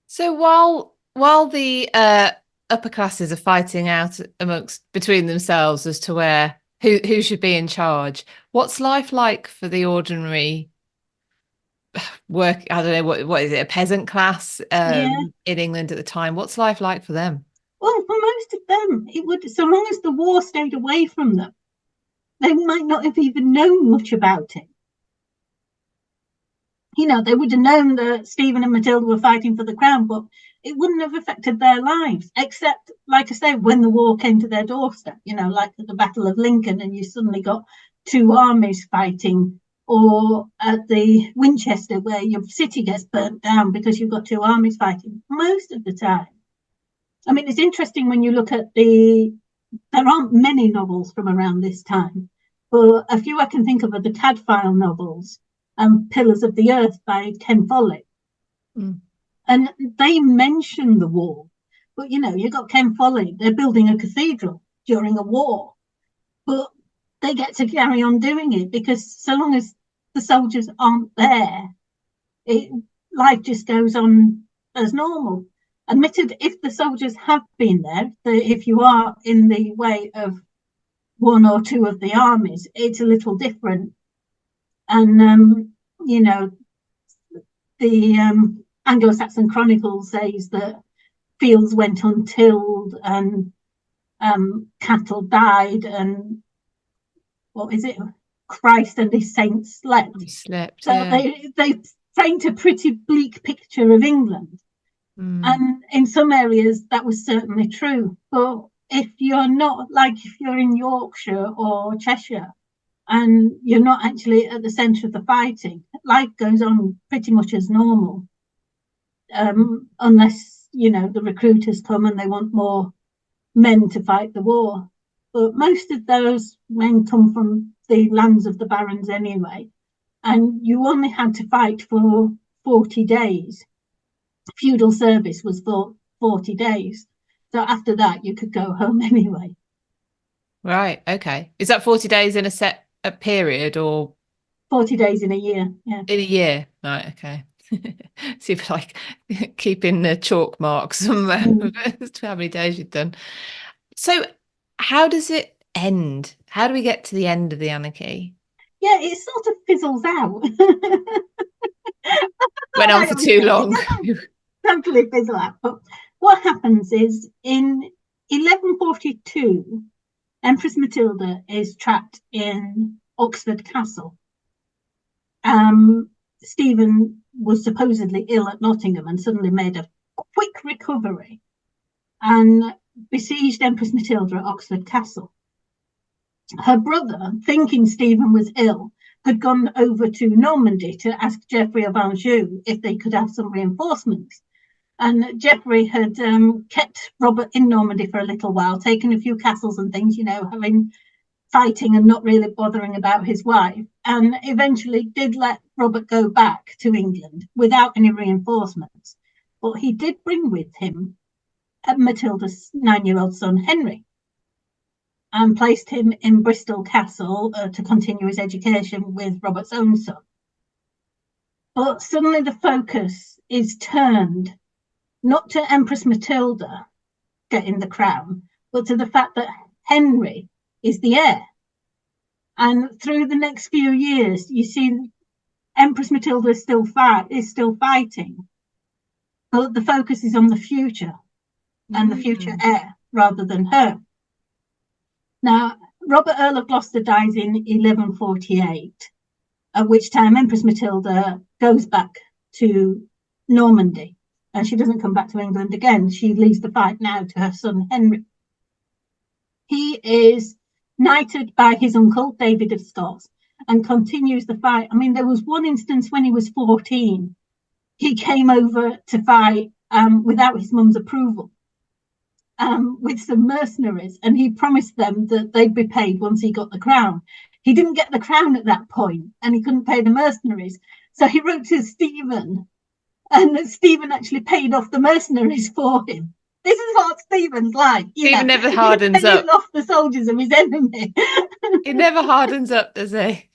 So while the upper classes are fighting out amongst between themselves as to where who should be in charge, what's life like for the ordinary work? I don't know what is it, a peasant class Yeah. in England at the time? What's life like for them? Well, for most of them, it would, so long as the war stayed away from them, they might not have even known much about it. You know, they would have known that Stephen and Matilda were fighting for the crown, but it wouldn't have affected their lives, except, like I say, when the war came to their doorstep, you know, like at the Battle of Lincoln, and you suddenly got two armies fighting, or at the Winchester, where your city gets burnt down because you've got two armies fighting. Most of the time, I mean, it's interesting when you look at there aren't many novels from around this time, but a few I can think of are the Cadfael novels and Pillars of the Earth by Ken Follett. Mm. And they mention the war. But, you know, you got Ken Follett, they're building a cathedral during a war, but they get to carry on doing it because so long as the soldiers aren't there, life just goes on as normal. Admitted, if the soldiers have been there, if you are in the way of one or two of the armies, it's a little different. And, you know, the Anglo-Saxon Chronicle says that fields went untilled and cattle died, and what is it? Christ and his saints slept. I slept, So yeah. they paint a pretty bleak picture of England. Mm. And in some areas that was certainly true. But if you're not, like if you're in Yorkshire or Cheshire and you're not actually at the centre of the fighting, life goes on pretty much as normal. Unless, you know, the recruiters come and they want more men to fight the war. But most of those men come from the lands of the barons anyway. And you only had to fight for 40 days. Feudal service was for 40 days. So after that, you could go home anyway. Right, okay. Is that 40 days in a period or 40 days in a year, yeah. in a year? Right, okay. See if like keeping the chalk marks somewhere as to how many days you've done. So how does it end? How do we get to the end of the anarchy? Yeah, it sort of fizzles out. Went on I for always too say it long. doesn't totally fizzle out. But what happens is in 1142, Empress Matilda is trapped in Oxford Castle. Stephen was supposedly ill at Nottingham and suddenly made a quick recovery and besieged Empress Matilda at Oxford Castle. Her brother, thinking Stephen was ill, had gone over to Normandy to ask Geoffrey of Anjou if they could have some reinforcements. And Geoffrey had kept Robert in Normandy for a little while, taking a few castles and things, you know, having fighting and not really bothering about his wife. and eventually did let Robert go back to England without any reinforcements. But he did bring with him Matilda's 9-year-old son, Henry, and placed him in Bristol Castle to continue his education with Robert's own son. But suddenly the focus is turned not to Empress Matilda getting the crown, but to the fact that Henry is the heir. And through the next few years, you see Empress Matilda is still fighting, but the focus is on the future and the future heir rather than her. Now, Robert, Earl of Gloucester, dies in 1148, at which time Empress Matilda goes back to Normandy, and she doesn't come back to England again. She leaves the fight now to her son, Henry. He is knighted by his uncle, David of Scots, and continues the fight. I mean, there was one instance when he was 14. He came over to fight without his mum's approval. With some mercenaries, and he promised them that they'd be paid once he got the crown. He didn't get the crown at that point, and he couldn't pay the mercenaries. So he wrote to Stephen, and Stephen actually paid off the mercenaries for him. This is what Stephen's like. Stephen never hardens up. Off the soldiers of his enemy. He never hardens up, does he?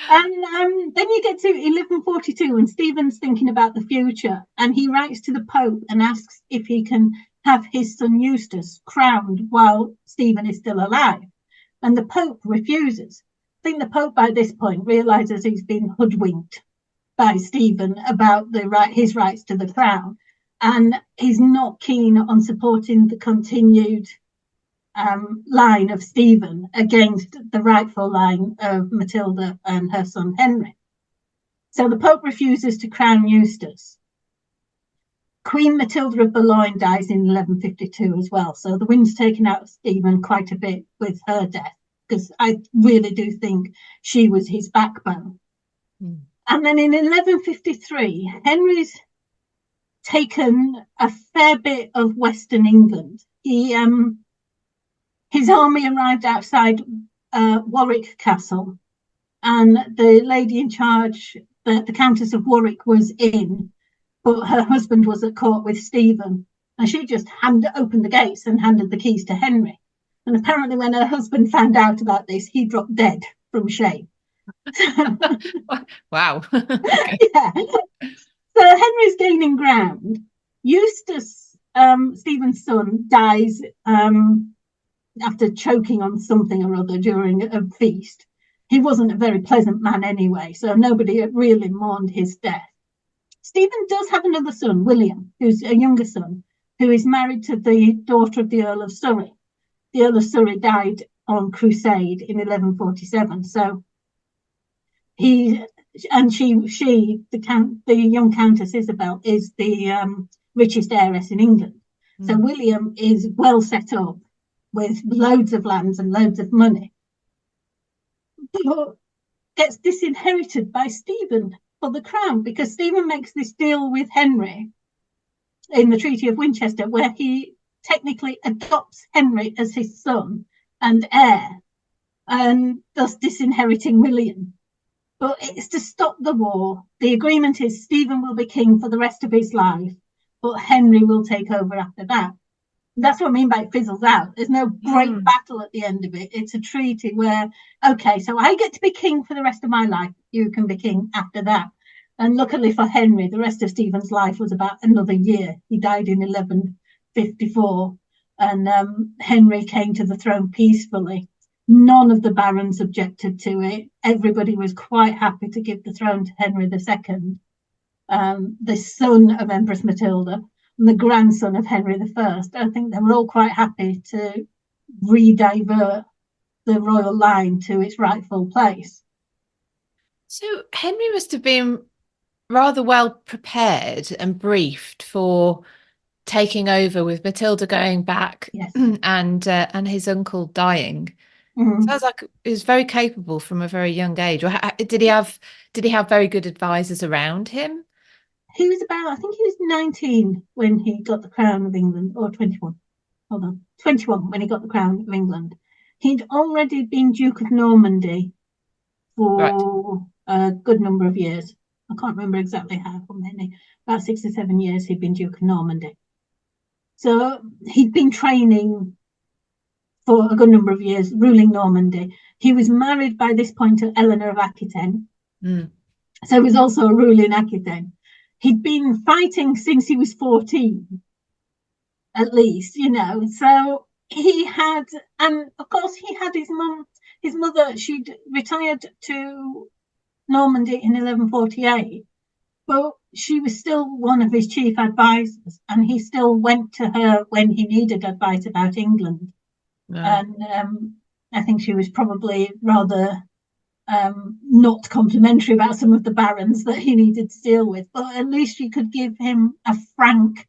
And then you get to 1142, and Stephen's thinking about the future, and he writes to the Pope and asks if he can have his son Eustace crowned while Stephen is still alive. And the Pope refuses. I think the Pope by this point realizes he's been hoodwinked by Stephen about his rights to the crown, and he's not keen on supporting the continued line of Stephen against the rightful line of Matilda and her son Henry. So the Pope refuses to crown Eustace. Queen Matilda of Boulogne dies in 1152 as well. So the wind's taken out of Stephen quite a bit with her death, because I really do think she was his backbone. And then in 1153, Henry's taken a fair bit of Western England. His army arrived outside Warwick Castle, and the lady in charge, the Countess of Warwick, was in, but her husband was at court with Stephen, and she just opened the gates and handed the keys to Henry. And apparently when her husband found out about this, he dropped dead from shame. Wow. Yeah. So Henry's gaining ground. Eustace, Stephen's son, dies after choking on something or other during a feast. He wasn't a very pleasant man anyway, so nobody really mourned his death. Stephen does have another son, William, who's a younger son, who is married to the daughter of the Earl of Surrey. The Earl of Surrey died on Crusade in 1147, so the young Countess Isabel, is the richest heiress in England. So William is well set up with loads of lands and loads of money, but gets disinherited by Stephen for the crown, because Stephen makes this deal with Henry in the Treaty of Winchester, where he technically adopts Henry as his son and heir, and thus disinheriting William. But it's to stop the war. The agreement is Stephen will be king for the rest of his life, but Henry will take over after that. That's what I mean by it fizzles out. There's no great battle at the end of it. It's a treaty where, okay, so I get to be king for the rest of my life. You can be king after that. And luckily for Henry, the rest of Stephen's life was about another year. He died in 1154, and Henry came to the throne peacefully. None of the barons objected to it. Everybody was quite happy to give the throne to Henry II, the son of Empress Matilda, and the grandson of Henry I. I think they were all quite happy to re-divert the royal line to its rightful place. So Henry must have been rather well prepared and briefed for taking over with Matilda going back. Yes. and his uncle dying. Sounds like he was very capable from a very young age. Or did he have very good advisors around him? He was I think he was 19 when he got the crown of England, or 21. Hold on, 21 when he got the crown of England. He'd already been Duke of Normandy Right. for a good number of years. I can't remember exactly how many, about 6 or 7 years he'd been Duke of Normandy. So he'd been training for a good number of years, ruling Normandy. He was married by this point to Eleanor of Aquitaine. Mm. So he was also a ruling Aquitaine. He'd been fighting since he was 14, at least, So he had, and of course he had his mother, she'd retired to Normandy in 1148, but she was still one of his chief advisors, and he still went to her when he needed advice about England. And I think she was probably rather not complimentary about some of the barons that he needed to deal with, but at least she could give him a frank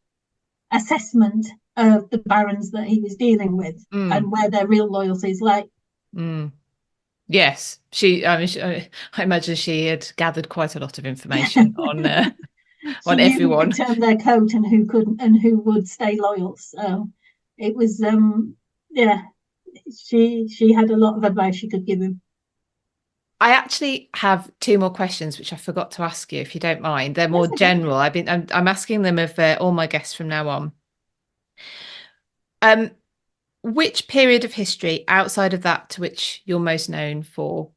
assessment of the barons that he was dealing with and where their real loyalties lay. Yes, I imagine she had gathered quite a lot of information on She knew who everyone. could turn their coat and who couldn't, and who would stay loyal. So it was, yeah, she had a lot of advice she could give him. I actually have two more questions which I forgot to ask you, if you don't mind. They're more general. I'm asking them of all my guests from now on. Which period of history outside of that to which you're most known for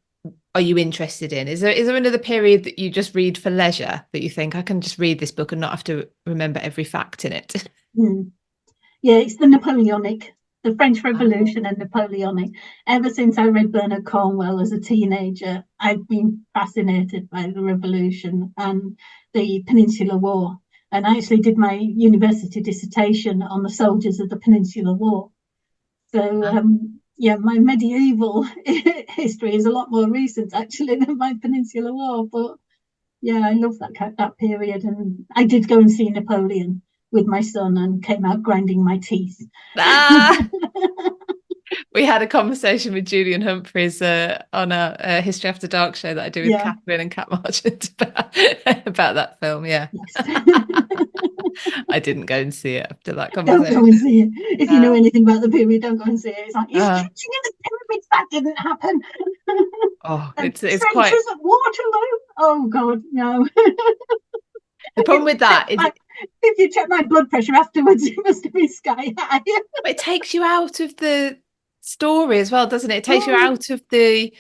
are you interested in? Is there another period that you just read for leisure, that you think I can just read this book and not have to remember every fact in it? Yeah, it's the Napoleonic, the French Revolution and Napoleonic. Ever since I read Bernard Cornwell as a teenager, I've been fascinated by the Revolution and the Peninsular War. And I actually did my university dissertation on the soldiers of the Peninsular War. So, yeah, my medieval history is a lot more recent, actually, than my Peninsular War. But yeah, I love that period. And I did go and see Napoleon with my son and came out grinding my teeth. We had a conversation with Julian Humphreys on a History After Dark show that I do with Catherine and Cat Marchant about that film. Yeah. Yes. I didn't go and see it after that conversation. Don't go and see it. If you know anything about the period, don't go and see it. It's like, you're teaching in the pyramids, that didn't happen. Oh, it's quite at Waterloo. Oh God, no. The problem with that is if you check my blood pressure afterwards, it must have been sky high. It takes you out of the story as well, doesn't it? It takes you out of the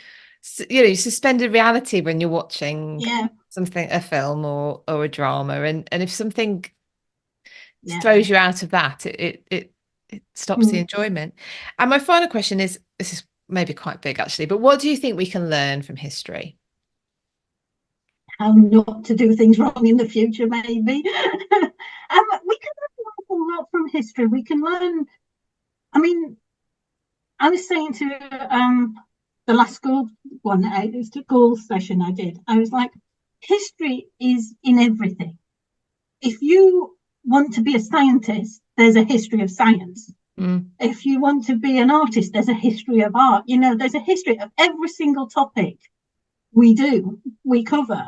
suspended reality when you're watching something, a film or a drama, and if something throws you out of that, it stops the enjoyment. And my final question is, this is maybe quite big actually, but what do you think we can learn from history? How not to do things wrong in the future, maybe. We can learn an awful lot from history. We can learn, I mean, I was saying to the last school one, it was a school session I did. I was like, history is in everything. If you want to be a scientist, there's a history of science. If you want to be an artist, there's a history of art. There's a history of every single topic we cover.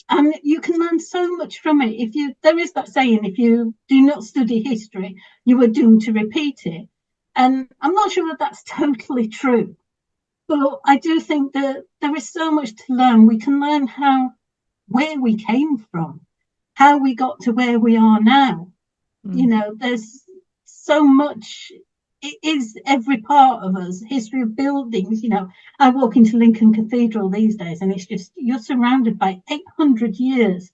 And you can learn so much from it. There is that saying, if you do not study history, you are doomed to repeat it. And I'm not sure that that's totally true, but I do think that there is so much to learn. We can learn where we came from, how we got to where we are now. There's so much. It is every part of us. History of buildings. I walk into Lincoln Cathedral these days, and it's just, you're surrounded by 800 years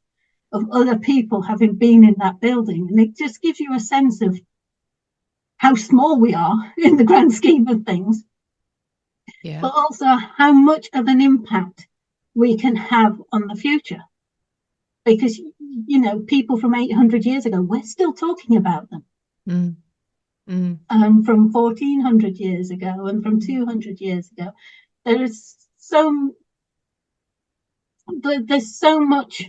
of other people having been in that building, and it just gives you a sense of how small we are in the grand scheme of things, but also how much of an impact we can have on the future. Because, people from 800 years ago, we're still talking about them. From 1400 years ago and from 200 years ago. There's so much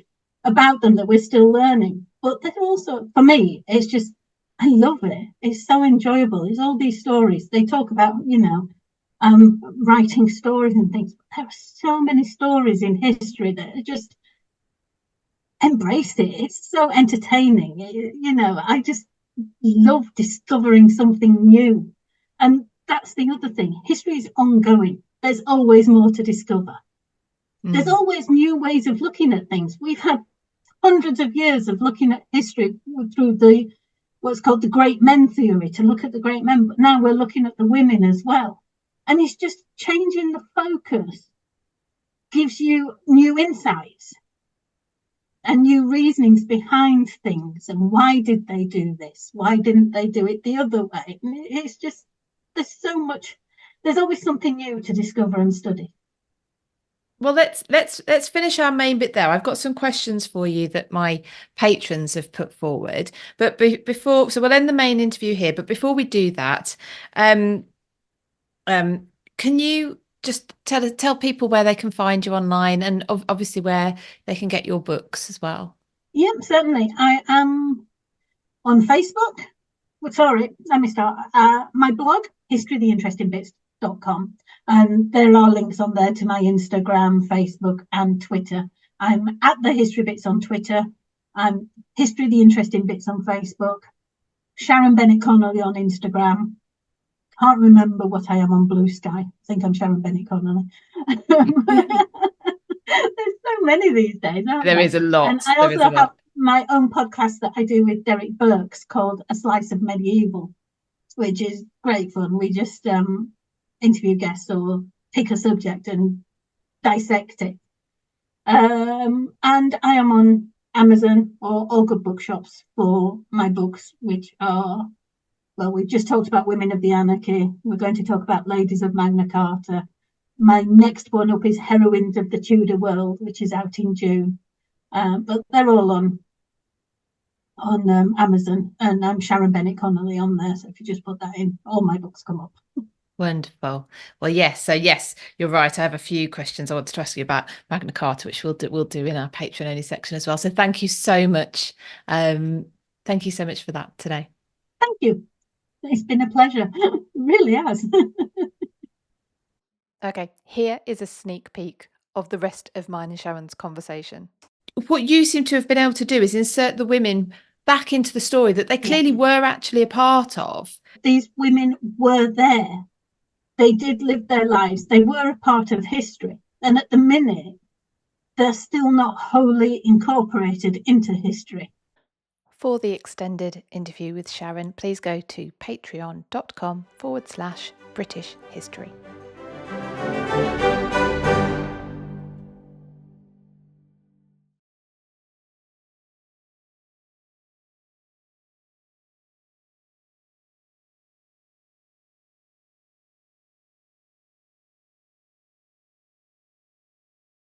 about them that we're still learning. But there's also, for me, it's just, I love it. It's so enjoyable. It's all these stories. They talk about, writing stories and things. But there are so many stories in history that are just, embrace it. It's so entertaining. I just love discovering something new. And that's the other thing. History is ongoing. There's always more to discover. There's always new ways of looking at things. We've had hundreds of years of looking at history through what's called the great men theory, to look at the great men, but now we're looking at the women as well. And it's just changing the focus gives you new insights and new reasonings behind things. And why did they do this? Why didn't they do it the other way? And it's just, there's so much, there's always something new to discover and study. Well, let's finish our main bit there. I've got some questions for you that my patrons have put forward. But before, so we'll end the main interview here. But before we do that, can you just tell people where they can find you online, and obviously where they can get your books as well? Yep, certainly. I am on Facebook. Sorry, let me start. My blog, historytheinterestingbits.com. And there are links on there to my Instagram, Facebook, and Twitter. I'm at the History Bits on Twitter. I'm History the Interesting Bits on Facebook. Sharon Bennett Connolly on Instagram. Can't remember what I am on Blue Sky. I think I'm Sharon Bennett Connolly. There's so many these days, aren't there? There is a lot. And I also have my own podcast that I do with Derek Burks called A Slice of Medieval, which is great fun. We just interview guests or pick a subject and dissect it. And I am on Amazon or all good bookshops for my books, which are, well, we've just talked about Women of the Anarchy. We're going to talk about Ladies of Magna Carta. My next one up is Heroines of the Tudor World, which is out in June. But they're all on Amazon, and I'm Sharon Bennett Connolly on there. So if you just put that in, all my books come up. Wonderful. Well, yes. So yes, you're right. I have a few questions I want to ask you about Magna Carta, which we'll do in our Patreon only section as well. So thank you so much. Thank you so much for that today. Thank you. It's been a pleasure. It really has. Okay, here is a sneak peek of the rest of mine and Sharon's conversation. What you seem to have been able to do is insert the women back into the story that they clearly were actually a part of. These women were there. They did live their lives. They were a part of history. And at the minute, they're still not wholly incorporated into history. For the extended interview with Sharon, please go to patreon.com/British History.